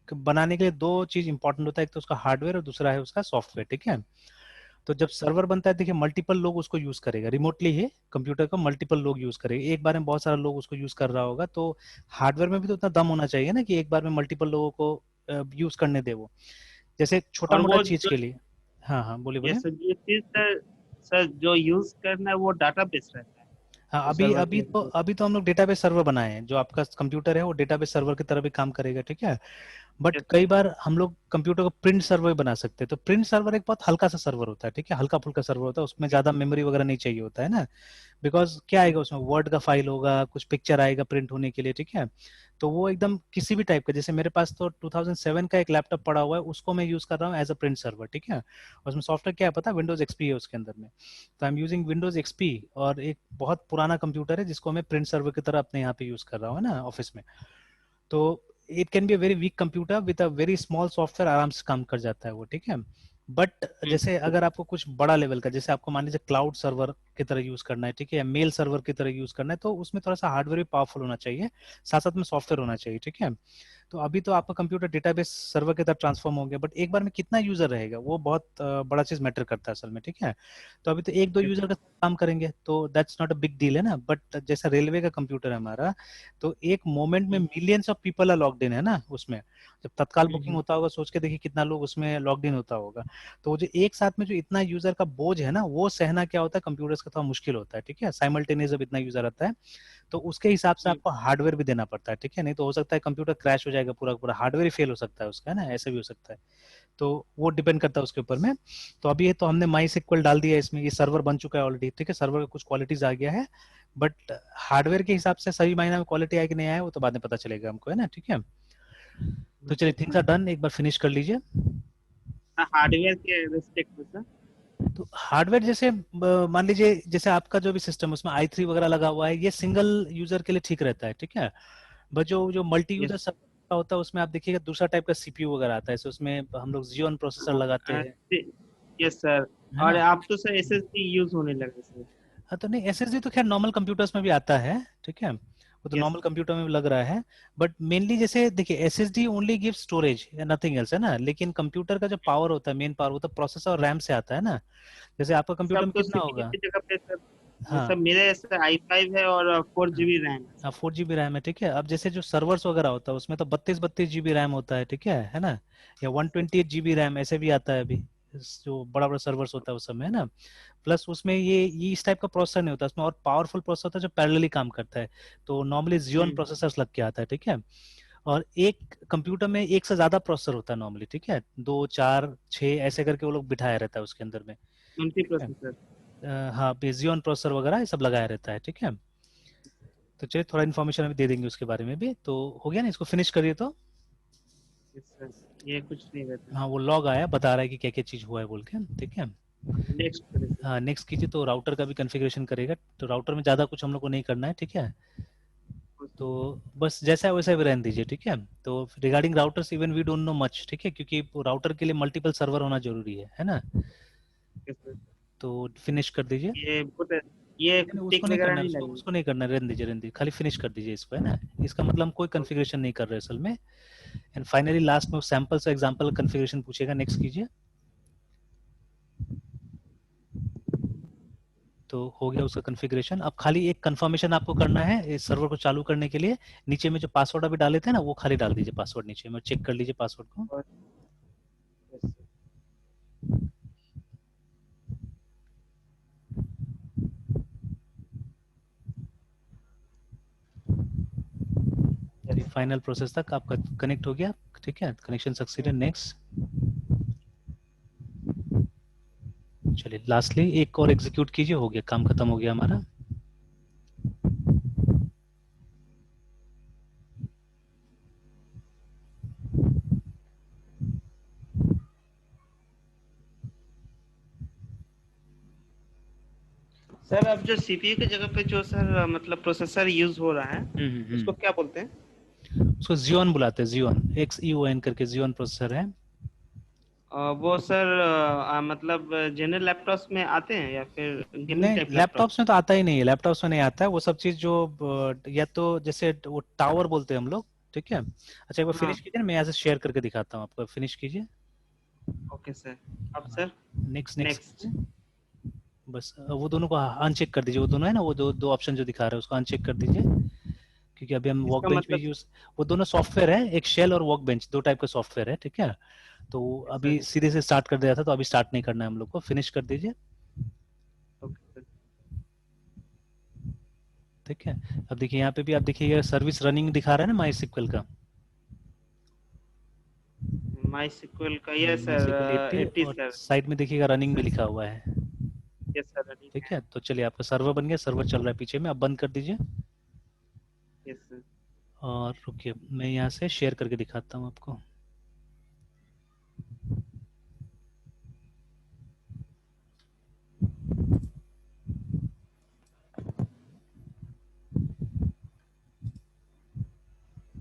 बनाने के लिए दो चीज इंपॉर्टेंट होता है, एक तो उसका हार्डवेयर और दूसरा है उसका सॉफ्टवेयर, ठीक है। तो जब सर्वर बनता है देखिए मल्टीपल लोग उसको यूज करेगा, रिमोटली ही कंप्यूटर को मल्टीपल लोग यूज करेंगे, एक बार में बहुत सारे लोग उसको यूज कर रहा होगा। तो हार्डवेयर में भी तो उतना दम होना चाहिए ना कि एक बार में मल्टीपल लोगों को यूज करने दे वो, जैसे छोटा और मोटा वो चीज जो के लिए। हाँ हाँ बोलिए ये बोलिए। सर ये चीज सर, सर जो यूज करना है वो डाटाबेस रहता है, हाँ जो अभी सर्वर अभी के तो थ्रू। अभी तो हम लोग डेटाबेस सर्वर बनाए हैं, जो आपका कंप्यूटर है वो डेटाबेस सर्वर की तरह भी काम करेगा, ठीक है। बट यस कई सर। बार हम लोग कंप्यूटर को प्रिंट सर्वर बना सकते हैं, तो प्रिंट सर्वर एक बहुत हल्का सा सर्वर होता है, ठीक है, हल्का फुल्का सर्वर होता है, उसमें ज्यादा मेमोरी वगैरह नहीं चाहिए होता है ना। बिकॉज क्या आएगा उसमें, वर्ड का फाइल होगा, कुछ पिक्चर आएगा प्रिंट होने के लिए, ठीक है। तो वो एकदम किसी भी टाइप का, जैसे मेरे पास तो 2007 का एक लैपटॉप पड़ा हुआ है, उसको मैं यूज कर रहा हूँ एज अ प्रिंट सर्वर, ठीक है। उसमें सॉफ्टवेयर क्या है पता, विंडोज एक्सपी है उसके अंदर में। तो I am using Windows XP, और एक बहुत पुराना कंप्यूटर है जिसको मैं प्रिंट सर्वर की तरह अपने यहाँ पे यूज कर रहा हूँ ना ऑफिस में। तो it can be a very weak computer with a very small software, आराम से काम कर जाता है वो, ठीक है। बट जैसे अगर आपको कुछ बड़ा लेवल का, जैसे आपको मान लीजिए क्लाउड सर्वर की तरह यूज करना है, ठीक है, या मेल सर्वर की तरह यूज करना है, तो उसमें थोड़ा सा हार्डवेयर भी पावरफुल होना चाहिए, साथ साथ में सॉफ्टवेयर होना चाहिए, ठीक है। तो अभी तो आपका कंप्यूटर डेटाबेस सर्वर की तरफ ट्रांसफॉर्म हो गया, बट एक बार में कितना यूजर रहेगा वो बहुत बड़ा चीज मैटर करता है असल में, ठीक है। तो अभी तो एक दो यूजर का काम करेंगे तो that's not a big deal है ना, बट जैसा रेलवे का कंप्यूटर है हमारा, तो एक मोमेंट में millions of people are logged in है ना उसमें। जब तत्काल बुकिंग होता होगा, सोच के देखिए कितना लोग उसमें लॉग्ड इन होता होगा। तो जो एक साथ में जो इतना यूजर का बोझ है ना, वो सहना क्या होता है कंप्यूटर्स का थोड़ा मुश्किल होता है, ठीक है, साइमल्टेनियस जब इतना यूजर आता है। तो उसके हिसाब से आपको हार्डवेयर भी देना पड़ता है, ठीक है, नहीं तो हो सकता है कंप्यूटर क्रैश हो जाएगा, पूरा पूरा हार्डवेयर ही फेल हो सकता है उसका, है ना, ऐसा भी हो सकता है। तो वो डिपेंड करता है उसके ऊपर में। तो अभी ये तो हमने माई सिक्वल डाल दिया है इसमें, ये सर्वर बन चुका है ऑलरेडी, ठीक है, सर्वर का कुछ क्वालिटीज आ गया है। बट हार्डवेयर के हिसाब से सही मायने में क्वालिटी आया कि नहीं आया वो तो बाद में पता चलेगा हमको, है ना, ठीक है। तो चलिए थिंग्स आर डन, एक बार फिनिश कर लीजिए। हार्डवेयर के रिस्पेक्ट में सर। तो हार्डवेयर जैसे मान लीजिए जैसे आपका जो भी सिस्टम उसमें i3 वगैरह लगा हुआ है, ये सिंगल यूजर के लिए ठीक रहता है, ठीक है। बट जो जो मल्टी यूजर यस। सर्वर का होता है उसमें आप देखिएगा दूसरा टाइप का सीपीयू वगैरह आता है, जैसे उसमें हम लोग Xeon प्रोसेसर लगाते हैं, यस सर। है और ना। आप तो सर एसएसडी यूज होने लगे सर। हाँ तो नहीं, एसएसडी तो खैर नॉर्मल कंप्यूटर्स में भी आता है, ठीक है, वो तो यस। नॉर्मल कंप्यूटर में भी लग रहा है। बट मेनली जैसे देखिए SSD only give storage, nothing else, है ना, लेकिन कंप्यूटर का जो पावर होता है, मेन पावर, वो तो प्रोसेसर और रैम से आता है ना। जैसे आपका कंप्यूटर सब में तो कितना सीपीयू होगा। की जगह पे सर, हाँ सब मेरे ऐसे i5 है और 4 GB रैम है हाँ सर। 4 GB रैम है, ठीक है। अब जैसे जो सर्वर्स वगैरह होता है उसमें तो 32 32 GB रैम होता है, ठीक है ना, या 128 GB रैम ऐसे भी आता है अभी, जो बड़ा बड़ा सर्वर्स होता है उस समय, है ना। प्लस उसमें ये इस टाइप का प्रोसेसर नहीं होता उसमें, और पावरफुल प्रोसेसर होता है जो पैरेलली काम करता है। तो नॉर्मली जियोन हम्म। प्रोसेसर लग के आता है, ठीक है। और एक कंप्यूटर में एक से ज्यादा प्रोसेसर होता है नॉर्मली, ठीक है, दो चार छः ऐसे करके वो लोग बिठाया रहता है उसके अंदर में, मल्टी ठीक है। प्रोसेसर। हाँ जियोन प्रोसेसर वगैरह ये सब लगाया रहता है, ठीक है। तो चलिए थोड़ा इन्फॉर्मेशन अभी दे देंगे उसके बारे में भी, तो हो गया ना, इसको फिनिश करिए तो। Yes sir. ये कुछ नहीं रहता। हाँ वो लॉग आया बता रहा है कि क्या क्या चीज़ हुआ है बोल के, ठीक है। नेक्स्ट करें सर। हाँ नेक्स्ट कीजिए, तो राउटर का भी कॉन्फ़िगरेशन करेगा, तो राउटर में ज़्यादा कुछ हम लोग को नहीं करना है, ठीक है। तो बस जैसा है वैसा भी रहने दीजिए, ठीक है। तो regarding routers even we don't know much, ठीक है, क्योंकि राउटर के लिए मल्टीपल सर्वर होना जरूरी है ना। Yes sir. तो फिनिश कर दीजिए। ये बहुत ये नहीं, टिक उसको नहीं वगैरह करना है, नहीं उसको लगेगा। उसको नहीं करना है, रहने दीजिए रहने दीजिए, खाली फिनिश कर दीजिए इसको, है ना। इसका मतलब हम कोई कॉन्फ़िगरेशन नहीं कर रहे असल में। एंड फाइनली लास्ट में सैंपल से एग्जांपल कॉन्फ़िगरेशन पूछेगा, नेक्स्ट कीजिए। तो हो गया उसका कॉन्फ़िगरेशन। अब खाली एक कंफर्मेशन आपको करना है इस सर्वर को चालू करने के लिए, नीचे में जो पासवर्ड अभी डाले थे ना वो खाली डाल दीजिए, पासवर्ड नीचे में चेक कर लीजिए पासवर्ड को। और यस तो सर। फाइनल प्रोसेस तक आपका कनेक्ट हो गया, ठीक है, कनेक्शन सक्सीडेड, नेक्स्ट। चलिए लास्टली एक और एग्जीक्यूट कीजिए, हो गया, काम खत्म हो गया हमारा। सर अब जो सीपीयू की जगह पे जो सर मतलब प्रोसेसर यूज हो रहा है, उसको क्या बोलते हैं? उसको जियोन बुलाते हैं, जियोन, XEON करके जियोन प्रोसेसर है। वो सर मतलब जनरल लैपटॉप्स में आते हैं या फिर गेमिंग नहीं टाइप लैपटॉप्स लैपटॉप्स? में तो आता ही नहीं है, लैपटॉप्स में नहीं आता है वो सब चीज जो या तो जैसे वो टावर बोलते हैं हम लोग, ठीक है। अच्छा एक बार हाँ। फिनिश कीजिए ना, मैं यहाँ से शेयर करके दिखाता हूँ आपको, फिनिश कीजिए। Okay sir. अब सर नेक्स्ट नेक्स्ट नेक्स्ट। कीजिए। बस वो दोनों को अनचेक कर दीजिए, वो दोनों है ना, वो दो दो ऑप्शन जो दिखा रहे हैं उसको अनचेक कर दीजिए, क्योंकि अभी हम इसका वर्कबेंच में मतलब यूज, वो दोनों सॉफ्टवेयर है, एक शेल और वर्कबेंच, दो टाइप का सॉफ्टवेयर है, ठीक है। तो सर। अभी सीधे से स्टार्ट कर दिया था, तो अभी स्टार्ट नहीं करना है हम लोग को, फिनिश कर दीजिए। Okay sir. ठीक है, अब देखिए यहाँ पे भी आप देखिएगा सर्विस रनिंग दिखा रहा है ना माई सिक्वल का, माई सिक्वल का ये माई सर सिक्वल 80, 80 और सर। साइड में देखिएगा रनिंग भी लिखा हुआ है। यस सर, रनिंग ठीक है। है, तो चलिए आपका सर्वर बन गया, सर्वर चल रहा है पीछे में, अब बंद कर दीजिए। Yes sir. और रुकिए, मैं यहाँ से शेयर करके दिखाता हूँ आपको।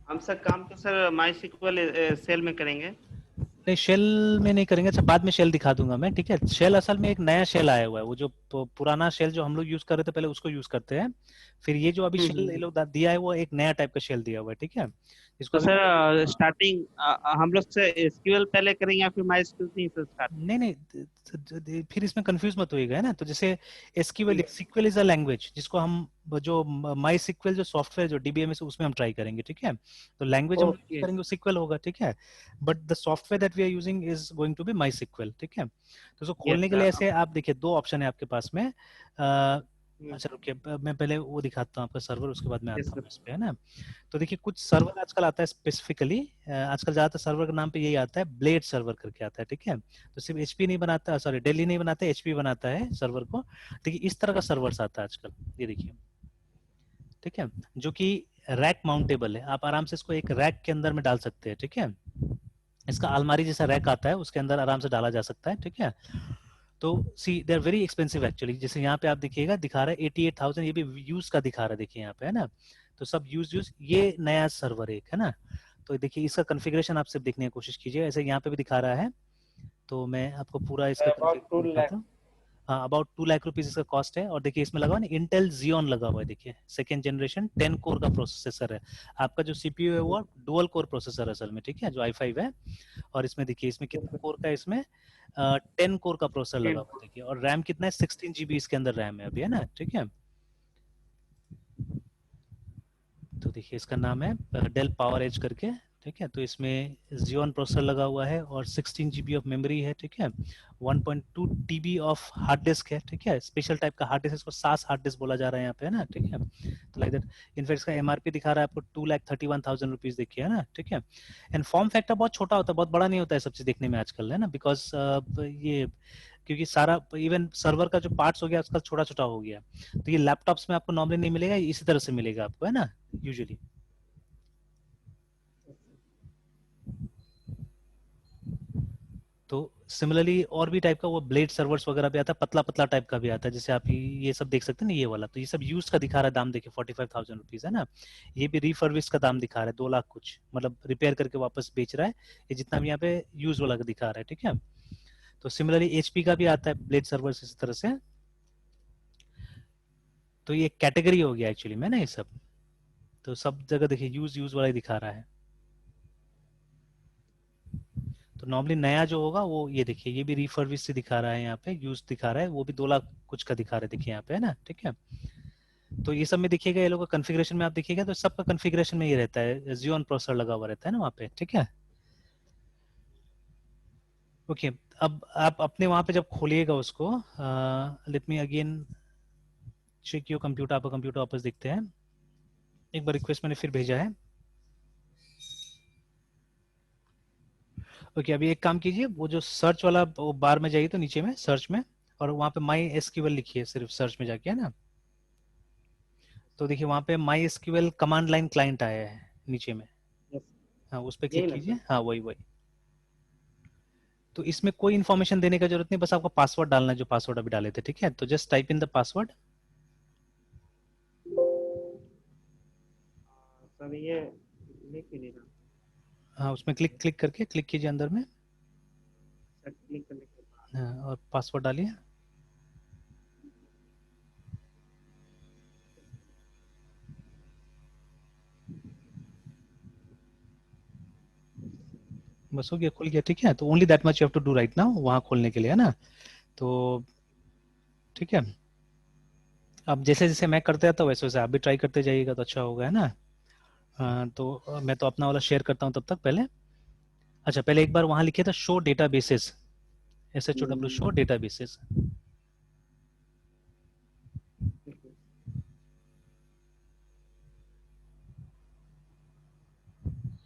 हम सर काम तो सर माई सिक्वल सेल में करेंगे। नहीं, शेल में नहीं करेंगे, अच्छा बाद में शेल दिखा दूंगा मैं, ठीक है। शेल असल में एक नया शेल आया हुआ है, वो जो पुराना शेल जो हम लोग यूज कर रहे थे पहले उसको यूज करते हैं। फिर ये जो अभी शेल ये हम्म। लोग दिया है वो एक नया टाइप का शेल दिया हुआ है, ठीक है। इसको तो अभी मैं सर स्टार्टिंग हम लोग से एसक्यूएल पहले करेंगे या फिर माई स्क्यूएल से स्टार्ट नहीं नहीं फिर इसमें कंफ्यूज मत होइएगा, है ना। तो जैसे एसक्यूएल, करेंगे? सीक्वल इज अ लैंग्वेज जिसको हम जो माई सीक्वल जो सॉफ्टवेयर जो डीबीएमएस है उसमें हम ट्राई करेंगे, ठीक है। तो लैंग्वेज हम यूज ओके। करेंगे वो सीक्वल होगा, ठीक है। But the software that we are using is going to be MySQL, ठीक है। तो उसको यस खोलने के लिए सर। ऐसे आप देखिए दो ऑप्शन है आपके पास में। अच्छा रुकिए, मैं पहले वो दिखाता हूँ आपका सर्वर, उसके बाद मैं यस आता हूँ सर। इस पे, है ना। तो देखिए कुछ सर्वर आजकल आता है स्पेसिफिकली, आजकल ज्यादातर सर्वर का नाम पे यही आता है, ब्लेड सर्वर करके आता है, ठीक है। तो सिर्फ एचपी नहीं बनाता, सॉरी डेल ही नहीं बनाता, एचपी बनाता है सर्वर को। देखिए इस तरह का सर्वर आता है आजकल, ये देखिए, ठीक है। जो कि रैक माउंटेबल है, आप आराम से इसको एक रैक के अंदर में डाल सकते हैं, ठीक है। इसका अलमारी जैसा रैक आता है, उसके अंदर आराम से डाला जा सकता है, ठीक है। तो see they are very expensive actually, जैसे यहाँ पे आप देखिएगा दिखा रहा है 88,000, ये भी यूज का दिखा रहा है, देखिए यहाँ पे, है ना। तो सब यूज ये नया सर्वर एक है ना। तो देखिए इसका कॉन्फ़िगरेशन आप सिर्फ देखने की कोशिश कीजिए, ऐसे यहाँ पे भी दिखा रहा है। तो मैं आपको पूरा इसका अबाउट कॉन्फ़िगरेशन 2 लाख। दिखाता हूँ। हाँ, अबाउट 2 लाख रुपीज इसका कॉस्ट है। और देखिए इसमें लगा हुआ ना इंटेल जियोन लगा हुआ है, देखिए सेकेंड जनरेशन 10 कोर का प्रोसेसर है। आपका जो सीपीयू है वो डुअल कोर प्रोसेसर है असल में, ठीक है, जो i5 है। और इसमें देखिए इसमें कितना कोर का है, इसमें 10 कोर का प्रोसेसर लगा हुआ है, देखिए। और रैम कितना है, 16 GB इसके अंदर रैम है अभी, है ना, ठीक है। तो देखिए इसका नाम है डेल पावर एज करके, ठीक है। तो इसमें जियोन प्रोसेसर लगा हुआ है और 16 GB ऑफ मेमोरी है, ठीक है। 1.2 TB ऑफ हार्ड डिस्क है, ठीक है। स्पेशल टाइप का हार्ड डिस्क, इसको सास हार्ड डिस्क बोला जा रहा है यहाँ पे, है ना, ठीक है। तो लाइक दैट, इनफैक्ट इसका एमआरपी दिखा रहा है आपको 2,31,000 रुपीज, देखिए, है ना, ठीक है। एंड फॉर्म फैक्टर बहुत छोटा होता है, बहुत बड़ा नहीं होता है सब चीज देखने में आजकल, है ना, बिकॉज ये क्योंकि सारा इवन सर्वर का जो पार्ट्स हो गया आजकल छोटा छोटा हो गया। तो ये लैपटॉप्स में आपको नॉर्मली नहीं मिलेगा, इसी तरह से मिलेगा आपको, है ना, यूजुअली। तो सिमिलरली और भी टाइप का वो ब्लेड सर्वर्स वगैरह भी आता है, पतला पतला टाइप का भी आता है, जैसे आप ये सब देख सकते हैं ना, ये वाला। तो ये सब यूज का दिखा रहा है दाम, देखिए 45,000 रुपीज, है ना। ये भी रिफर्बिश का दाम दिखा रहा है 2 लाख कुछ, मतलब रिपेयर करके वापस बेच रहा है। ये जितना भी यहाँ पे यूज वाला का दिखा रहा है, ठीक है। तो सिमिलरली एचपी का भी आता है ब्लेड सर्वर्स इस तरह से। तो ये कैटेगरी हो गया एक्चुअली में ना ये सब। तो सब जगह देखिए यूज यूज वाला ही दिखा रहा है। तो नॉर्मली नया जो होगा वो ये देखिए, ये भी रिफर्बिश से दिखा रहा है, यहाँ पे यूज दिखा रहा है, वो भी 2 लाख कुछ का दिखा रहा है, देखिए यहाँ पे, है ना, ठीक है। तो ये सब में देखिएगा, ये लोग का कॉन्फ़िगरेशन में आप देखिएगा तो सबका कॉन्फ़िगरेशन में ये रहता है, जियोन प्रोसेसर लगा हुआ रहता है ना वहाँ पे, ठीक है। ओके, अब आप अपने वहाँ पे जब खोलिएगा उसको, let me again check your computer, आपका कंप्यूटर वापस दिखते हैं। एक बार रिक्वेस्ट मैंने फिर भेजा है। ओके, अभी एक काम कीजिए, वो जो सर्च वाला वो बार में जाइए तो नीचे में सर्च में, और वहाँ पे माई एसक्यूएल लिखिए सिर्फ सर्च में जाके, है ना। तो देखिए वहाँ पे my SQL command line client आया है नीचे में। यस। हाँ, उस पर क्लिक यही ना कीजिए, सर? हाँ वही वही। तो इसमें कोई इन्फॉर्मेशन देने का जरूरत नहीं, बस आपको पासवर्ड डालना है, जो पासवर्ड अभी डाले थे, ठीक है। तो just type in the password. Sir ये लिख ही नहीं रहा। हाँ, उसमें क्लिक क्लिक करके क्लिक कीजिए अंदर में। सर क्लिक करने के बाद हाँ, और पासवर्ड डालिए। बस हो गया, खुल गया, ठीक है। तो only that much you have to do right now, वहाँ खोलने के लिए, है ना। तो ठीक है, अब जैसे जैसे मैं करते रहता हूँ वैसे वैसे आप भी ट्राई करते जाइएगा तो अच्छा होगा, है ना। मैं तो अपना वाला शेयर करता हूँ तब तक पहले। अच्छा, पहले एक बार वहां लिखे था show databases, SHOW show databases.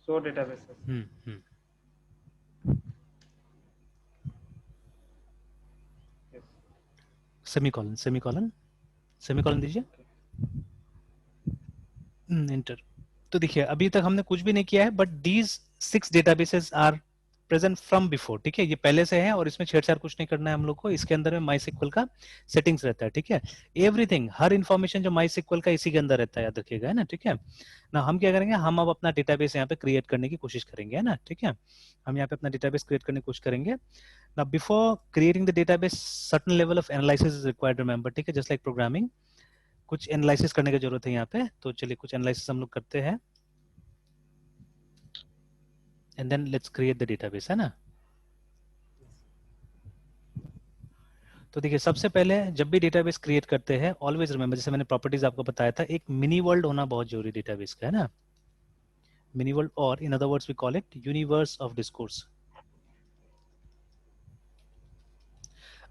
Show databases. Hmm, semicolon semicolon semicolon दीजिए, इंटर। तो देखिए अभी तक हमने कुछ भी नहीं किया है, but these 6 databases are present from before, ठीक है, ये पहले से है और इसमें छेड़छाड़ कुछ नहीं करना है हम लोग को। इसके अंदर में माई सिक्वल का सेटिंग्स रहता है, ठीक है, एवरीथिंग, हर इन्फॉर्मेशन जो माई सिक्वल का इसी के अंदर रहता है, याद रखिएगा, है ना, ठीक है ना। हम क्या करेंगे, हम अब अपना डेटाबेस यहाँ पे क्रिएट करने की कोशिश करेंगे, है ना, ठीक है, हम यहाँ पे अपना डेटाबेस क्रिएट करने की कोशिश करेंगे ना। Before creating the database certain level of analysis is required, remember, ठीक है, जस्ट लाइक प्रोग्रामिंग, कुछ एनालिसिस करने की जरूरत है यहाँ पे। तो चलिए कुछ एनालिसिस हम लोग करते हैं, and then let's create the database, है ना। तो देखिए सबसे पहले जब भी डेटाबेस क्रिएट करते हैं, ऑलवेज रिमेंबर, जैसे मैंने प्रॉपर्टीज आपको बताया था, एक मिनी वर्ल्ड होना बहुत जरूरी डेटाबेस का, है ना, मिनी वर्ल्ड, और in other words we call it universe of discourse.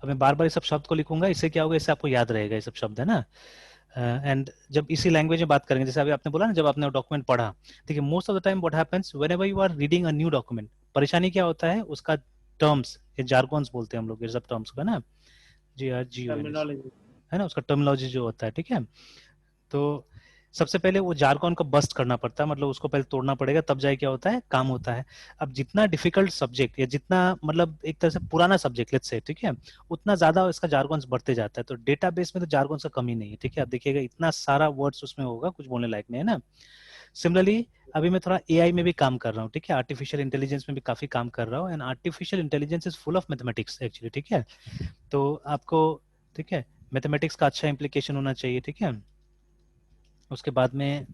अब मैं बार बार इस सब शब्द को लिखूंगा, इससे क्या होगा, इससे आपको याद रहेगा ये सब शब्द, है ना। एंड जब इसी लैंग्वेज में बात करेंगे, जैसे अभी आपने बोला ना, जब आपने डॉक्यूमेंट पढ़ा, देखिए most of the time what happens whenever you are reading a new document, परेशानी क्या होता है, उसका टर्म्स, ये जार्गन्स बोलते हैं हम लोग, ये सब टर्म्स का ना, GRGONS, टर्मिनोलॉजी। है ना, उसका टर्मिनोलॉजी जो होता है, ठीक है। तो सबसे पहले वो जार्गन को बस्ट करना पड़ता है, मतलब उसको पहले तोड़ना पड़ेगा, तब जाए क्या होता है, काम होता है। अब जितना डिफिकल्ट सब्जेक्ट, या जितना मतलब एक तरह से पुराना सब्जेक्ट लेट्स से, ठीक है, उतना ज्यादा इसका जार्गन्स बढ़ते जाता है। तो डेटाबेस में तो जार्गन्स का कमी नहीं है, ठीक है, आप देखिएगा इतना सारा वर्ड्स उसमें होगा, कुछ बोलने लायक नहीं, है ना। सिमिलरली अभी मैं थोड़ा AI में भी काम कर रहा हूँ, ठीक है, आर्टिफिशियल इंटेलिजेंस में भी काफी काम कर रहा हूँ, and artificial intelligence is full of mathematics actually, ठीक है। तो आपको, ठीक है, मैथमेटिक्स का अच्छा इम्प्लीकेशन होना चाहिए, ठीक है। उसके बाद में,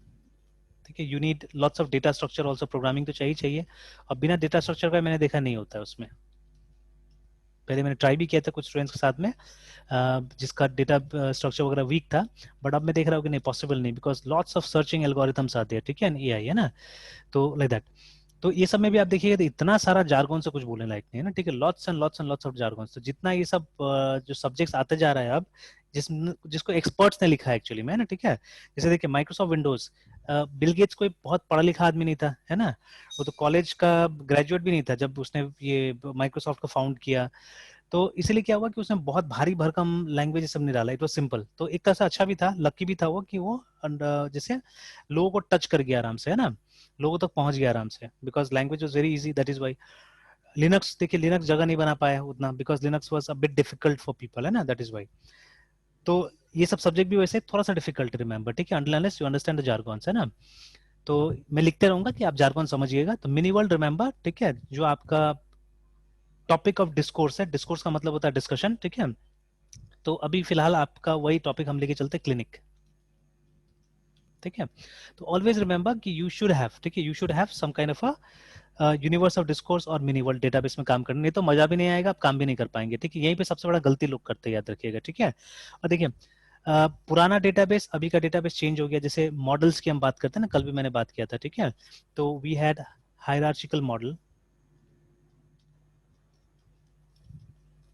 ठीक है, you need lots of data structure also, programming तो चाहिए चाहिए। और बिना डेटा स्ट्रक्चर का मैंने देखा नहीं होता है उसमें। पहले मैंने ट्राई भी किया था कुछ स्टूडेंट्स के साथ में, जिसका डेटा स्ट्रक्चर वगैरह वीक था, बट अब मैं देख रहा हूँ कि नहीं, पॉसिबल नहीं, because lots of searching algorithms आते हैं, ठीक है, AI, है ना। तो लाइक दैट, तो ये सब में भी आप देखिएगा तो इतना सारा जार्गन से कुछ बोलने लायक नहीं है ना, ठीक है, लॉट्स ऑफ जार्गन। तो जितना ये सब जो सब्जेक्ट्स आते जा रहा है अब, जिसको एक्सपर्ट्स ने लिखा है एक्चुअली में, है ना, ठीक है। जैसे देखिए माइक्रोसॉफ्ट विंडोज, बिल गेट्स कोई बहुत पढ़ा लिखा आदमी नहीं था, है ना, वो तो कॉलेज का ग्रेजुएट भी नहीं था जब उसने ये माइक्रोसॉफ्ट को फाउंड किया। तो इसीलिए क्या हुआ कि उसने बहुत भारी भरकम लैंग्वेज सब नहीं डाला, इट वाज सिंपल। तो एक तरह से अच्छा भी था, लकी भी था वो, कि वो जैसे लोगों को टच कर गया आराम से, है ना, लोगों तक पहुंच गया आराम से, because language was very easy, that is why. Linux, देखिए लिनक्स जगह नहीं बना पाया उतना, because Linux was a bit difficult for people, है ना, दैट इज वाई। तो ये सब सब्जेक्ट भी वैसे थोड़ा सा डिफिकल्ट रिमेंबर, ठीक है, until unless you understand the jargons, है ना। तो मैं लिखते रहूंगा कि आप जार्गन समझिएगा। तो मिनी वर्ल्ड रिमेंबर, ठीक है, जो आपका टॉपिक ऑफ डिस्कोर्स है, डिस्कोर्स का मतलब होता है डिस्कशन, ठीक है। तो अभी फिलहाल आपका वही टॉपिक हम लेके चलते, क्लिनिक, ठीक है। तो ऑलवेज रिमेंबर कि यू शुड हैव, ठीक है, you should have some kind of a universe of discourse और मिनी वर्ल्ड डेटाबेस में काम करना, नहीं तो मजा भी नहीं आएगा, आप काम भी नहीं कर पाएंगे, ठीक है। यहीं पे सबसे बड़ा गलती लोग करते हैं, याद रखिएगा, ठीक है। और देखिए पुराना डेटाबेस, अभी का डेटाबेस चेंज हो गया। जैसे मॉडल्स की हम बात करते हैं ना, कल भी मैंने बात किया था, ठीक है। तो वी हैड हायरार्चिकल मॉडल,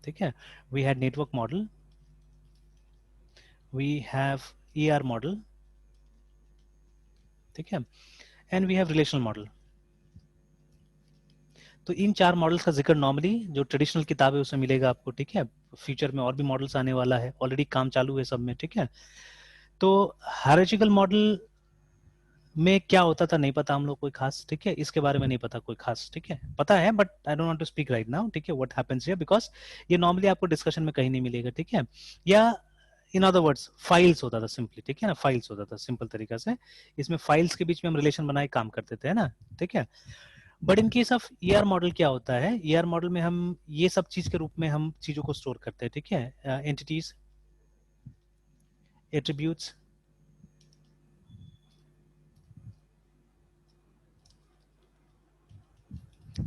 ठीक है, we had network model, we have ER model, ठीक है, and we have relational model. तो इन 4 मॉडल्स का जिक्र नॉर्मली जो ट्रेडिशनल किताब है उसमें मिलेगा आपको, ठीक है। फ्यूचर में और भी मॉडल्स आने वाला है, ऑलरेडी काम चालू है सब में, ठीक है। तो हायरार्चिकल मॉडल में क्या होता था नहीं पता हम लोग कोई खास, ठीक है, इसके बारे में नहीं पता कोई खास, ठीक है, पता है but I don't want to speak right now, ठीक है, व्हाट हैपेंस हियर, बिकॉज ये नॉर्मली आपको डिस्कशन में कहीं नहीं मिलेगा, ठीक है। या इन अदर वर्ड्स फाइल्स होता था सिंपली, ठीक है ना, फाइल्स होता था सिंपल तरीका से। इसमें फाइल्स के बीच में हम रिलेशन बनाए काम करते थे, है ना, ठीक है। But in case of ER model क्या होता है, ER मॉडल में हम ये सब चीज के रूप में हम चीजों को स्टोर करते हैं, ठीक है, एंटिटीज, एट्रीब्यूट्स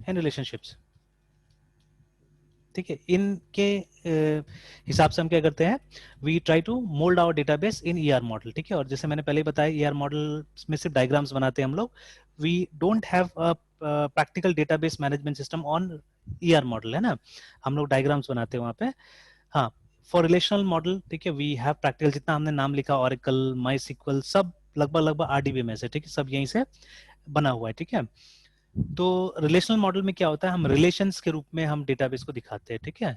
एंड रिलेशनशिप्स, ठीक है, इनके हिसाब से हम क्या करते हैं, we try to mould our database in ER model, ठीक है। और जैसे मैंने पहले बताया, ईआर मॉडल में सिर्फ डायग्राम्स बनाते हैं हम लोग, we don't have a practical database management system on ER model, है ना, हम लोग डायग्राम्स बनाते हैं वहाँ पे। हाँ, फॉर रिलेशनल मॉडल, ठीक है, वी हैव प्रैक्टिकल, जितना हमने नाम लिखा, ऑरेकल, माई सिक्वल, सब लगभग लगभग आरडीबी में से, ठीक है, सब यहीं से बना हुआ है, ठीक है। तो रिलेशनल मॉडल में क्या होता है, हम रिलेशंस के रूप में हम डेटाबेस को दिखाते हैं, ठीक है।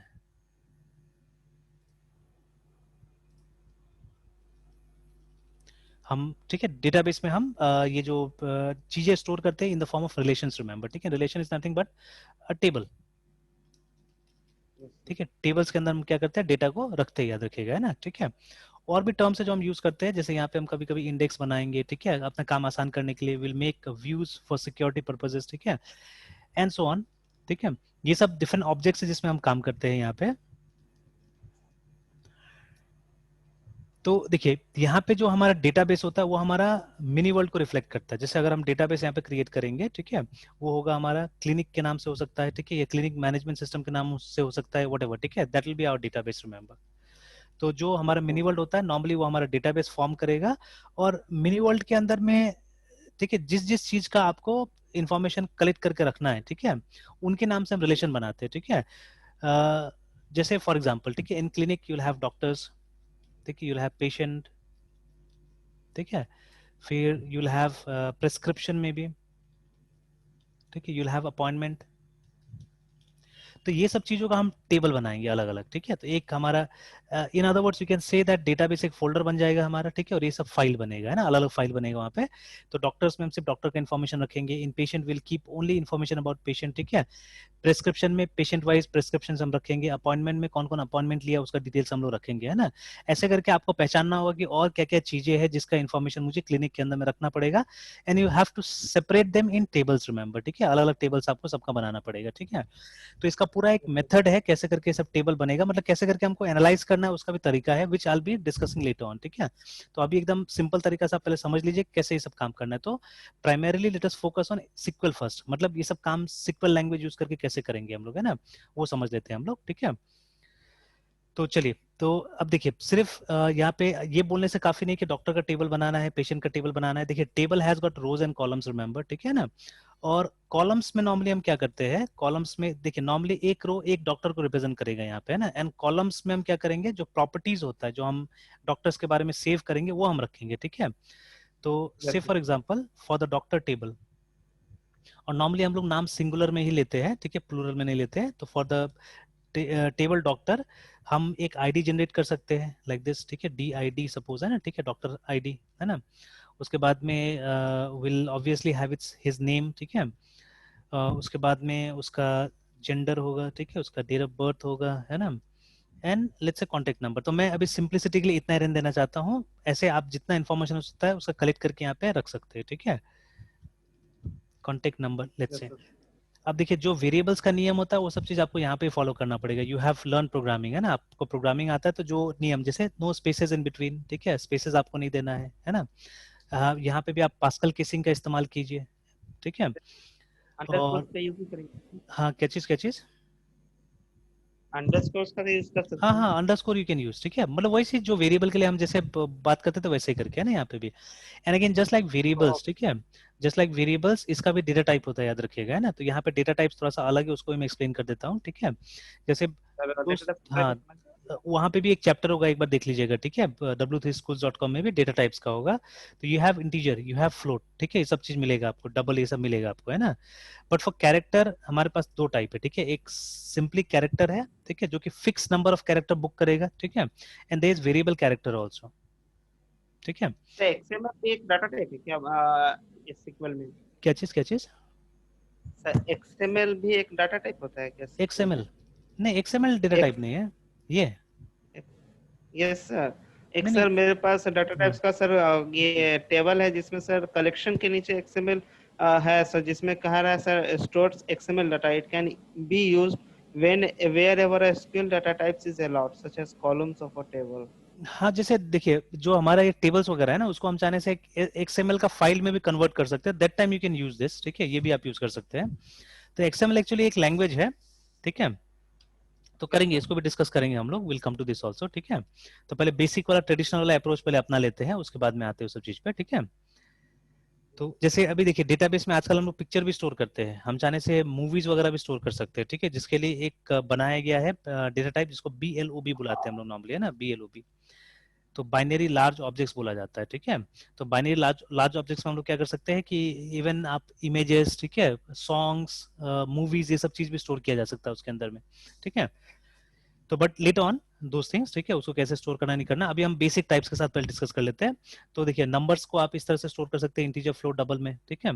हम, ठीक है, डेटाबेस में हम ये जो चीजें स्टोर करते हैं in the form of relations, remember, ठीक है। Relation is nothing but a table, ठीक है। टेबल्स के अंदर हम क्या करते हैं, डेटा को रखते हैं, याद रखिएगा, है ना, ठीक है। और भी टर्म्स है जो हम यूज करते हैं, जैसे यहाँ पे हम कभी कभी इंडेक्स बनाएंगे, ठीक है, अपना काम आसान करने के लिए, will make views for security purposes, ठीक है, एंड सो ऑन, ठीक है। ये सब डिफरेंट ऑब्जेक्ट्स है जिसमें हम काम करते हैं यहाँ पे। तो देखिए, यहाँ पे जो हमारा डेटाबेस होता है वो हमारा मिनी वर्ल्ड को रिफ्लेक्ट करता है। जैसे अगर हम डेटाबेस यहाँ पे क्रिएट करेंगे, ठीक है, वो होगा हमारा क्लिनिक के नाम से हो सकता है, ठीक है, या क्लिनिक मैनेजमेंट सिस्टम के नाम से हो सकता है, व्हाटएवर, ठीक है, that will be our database, remember. तो जो हमारा मिनी वर्ल्ड होता है, नॉर्मली वो हमारा डेटाबेस फॉर्म करेगा, और मिनी वर्ल्ड के अंदर में, ठीक है, जिस जिस चीज का आपको इंफॉर्मेशन कलेक्ट करके रखना है, ठीक है, उनके नाम से हम रिलेशन बनाते हैं, ठीक है। जैसे फॉर एग्जाम्पल, ठीक है, in clinic you'll have doctors, ठीक है, यूल हैव पेशेंट, ठीक है, फिर यूल हैव प्रिस्क्रिप्शन में भी, ठीक है, यूल हैव अपॉइंटमेंट। तो ये सब चीजों का हम टेबल बनाएंगे अलग अलग, ठीक है। तो एक हमारा, इन other words you can say that database एक फोल्डर बन जाएगा हमारा, ठीक है, और ये सब फाइल बनेगा, है ना, अलग अलग फाइल बनेगा वहाँ पे। तो डॉक्टर्स में हम सिर्फ डॉक्टर का इन्फॉर्मेशन रखेंगे, inpatient will keep only information about patient, ठीक है। प्रेस्क्रिप्शन में पेशेंट वाइज प्रेस्क्रिप्शन हम रखेंगे, अपॉइंटमेंट में कौन कौन अपॉइंटमेंट लिया उसका डिटेल्स हम लोग रखेंगे, है ना। ऐसे करके आपको पहचानना होगा कि और क्या क्या चीजें हैं जिसका इन्फॉर्मेशन मुझे क्लिनिक के अंदर में रखना पड़ेगा, and you have to separate them in tables, remember, ठीक है, अलग अलग टेबल्स आपको सबका बनाना पड़ेगा, ठीक है। तो इसका पूरा एक मेथड है कैसे करके सब टेबल बनेगा, मतलब कैसे करके हमको एनालाइज करना है उसका भी तरीका है, which I will be discussing later on, ठीक है। तो अभी एकदम सिंपल तरीका से आप पहले समझ लीजिए कैसे ये सब काम करना है। तो primarily let us focus on SQL first, मतलब ये सब काम सिक्वल लैंग्वेज यूज करके कैसे करेंगे हम लोग, है ना, वो समझ लेते हैं हम लोग, ठीक है। तो चलिए, तो अब देखिए, सिर्फ यहाँ पे ये बोलने से काफी नहीं कि डॉक्टर का टेबल बनाना है, पेशेंट का टेबल बनाना है। देखिए, table has got rows and columns, remember, ठीक है ना। और कॉलम्स में नॉर्मली हम क्या करते हैं, कॉलम्स में देखिए नॉर्मली एक रो एक डॉक्टर को रिप्रेजेंट करेगा यहाँ पे, है ना, एंड कॉलम्स में हम क्या करेंगे, जो प्रॉपर्टीज होता है जो हम डॉक्टर्स के बारे में सेव करेंगे वो हम रखेंगे, ठीक है। तो से for example for the doctor table, और नॉर्मली हम लोग नाम सिंगुलर में ही लेते हैं, ठीक है, प्लूरल में नहीं लेते हैं। तो फॉर द टेबल डॉक्टर हम एक आईडी जनरेट कर सकते हैं लाइक दिस, ठीक है, डी आई डी सपोज, है ना, ठीक है, डॉक्टर आईडी, है ना। उसके बाद में will obviously have it's his name, ठीक है। उसके बाद में उसका जेंडर होगा, ठीक है, उसका डेट ऑफ बर्थ होगा, है ना, and let's say contact number. तो मैं अभी सिंप्लिसिटी के लिए इतना ही रहने देना चाहता हूँ, ऐसे आप जितना इन्फॉर्मेशन हो सकता है उसका कलेक्ट करके यहाँ पे रख सकते हैं, ठीक है। Contact number let's say. अब देखिए, जो वेरिएबल्स का नियम होता है वो सब चीज आपको यहाँ पे फॉलो करना पड़ेगा। यू हैव लर्न प्रोग्रामिंग, है ना, आपको प्रोग्रामिंग आता है, तो जो नियम, जैसे नो स्पेसेस इन बिटवीन, ठीक है, स्पेसेस आपको नहीं देना है ना। यहाँ पे भी आप पास्कल केसिंग का इस्तेमाल कीजिए, ठीक है। अंडरस्कोर और का यूज भी करेंगे, हाँ, क्या चीज क्या चीज, अंडरस्कोर का यूज कर हाँ सकते हैं। हाँ, अंडरस्कोर यू कैन यूज, ठीक है, मतलब वही चीज जो वेरिएबल के लिए हम जैसे बात करते थे वैसे ही करके, है ना, यहाँ पे भी। And again just like variables, ठीक है, जस्ट लाइक वेरिएबल्स, इसका भी डेटा टाइप होता है, याद रखिएगा, है ना। तो यहाँ पे डेटा टाइप थोड़ा सा अलग है, उसको मैं एक्सप्लेन कर देता हूँ, ठीक है। जैसे हाँ, वहां पे भी एक चैप्टर होगा, एक बार देख लीजिएगा, ठीक है, w3schools.com में भी डेटा टाइप्स का होगा। तो you have integer, you have float, ठीक है, ये सब चीज मिलेगा आपको, डबल ये सब मिलेगा आपको, है ना। बट फॉर कैरेक्टर हमारे पास दो टाइप है, ठीक है, एक सिंपली कैरेक्टर है, ठीक है, जो कि fix number of character book करेगा, ठीक है, and there is variable character also, ठीक है। एक्सेल में भी एक डाटा टाइप है क्या एसक्यूएल में? क्या चीज क्या चीज, सर एक्सएमएल भी एक डाटा टाइप होता है क्या एसक्यूएल में? एक्सएमएल, नहीं, एक्सएमएल डेटा टाइप नहीं है ये, यस सर। एक नहीं सर नहीं। मेरे पास डाटा हाँ टाइप्स का सर ये टेबल है जिसमें सर कलेक्शन के नीचे एक्सएमएल है सर, जिसमें कहा रहा है sir stores XML data, it can be used when wherever SQL data types is allowed such as columns of a table. हाँ, जैसे देखिए, जो हमारा ये टेबल्स वगैरह है ना, उसको हम चाहने से एक्सएमएल का फाइल में भी कन्वर्ट कर सकते हैं, that time you can use this, ठीक है, ये भी आप यूज कर सकते हैं। तो एक्सएमएल एक्चुअली एक लैंग्वेज है, ठीक है। तो करेंगे, इसको भी डिस्कस करेंगे हम लोग, will come to this also, ठीक है। तो पहले बेसिक वाला ट्रेडिशनल वाला अप्रोच पहले अपना लेते हैं, उसके बाद में आते हैं उस सब चीज पे, ठीक है। तो जैसे अभी देखिए डेटाबेस में आजकल हम लोग पिक्चर भी स्टोर करते हैं, हम चाहने से मूवीज वगैरह भी स्टोर कर सकते हैं, ठीक है, जिसके लिए एक बनाया गया है डेटा टाइप जिसको BLOB बुलाते हैं हम लोग नॉर्मली, है ना, BLOB। तो बाइनरी लार्ज ऑब्जेक्ट्स बोला जाता है, ठीक है। तो बाइनरी लार्ज लार्ज ऑब्जेक्ट्स में हम लोग क्या कर सकते हैं कि इवन आप इमेजेस, ठीक है, सॉन्ग्स, मूवीज, ये सब चीज भी स्टोर किया जा सकता है उसके अंदर में, ठीक है। तो but late on those things, ठीक है, उसको कैसे स्टोर करना नहीं करना, अभी हम बेसिक टाइप्स के साथ पहले डिस्कस कर लेते हैं। तो देखिए नंबर्स को आप इस तरह से स्टोर कर सकते हैं, इंटीजर, फ्लोट, डबल में, ठीक है।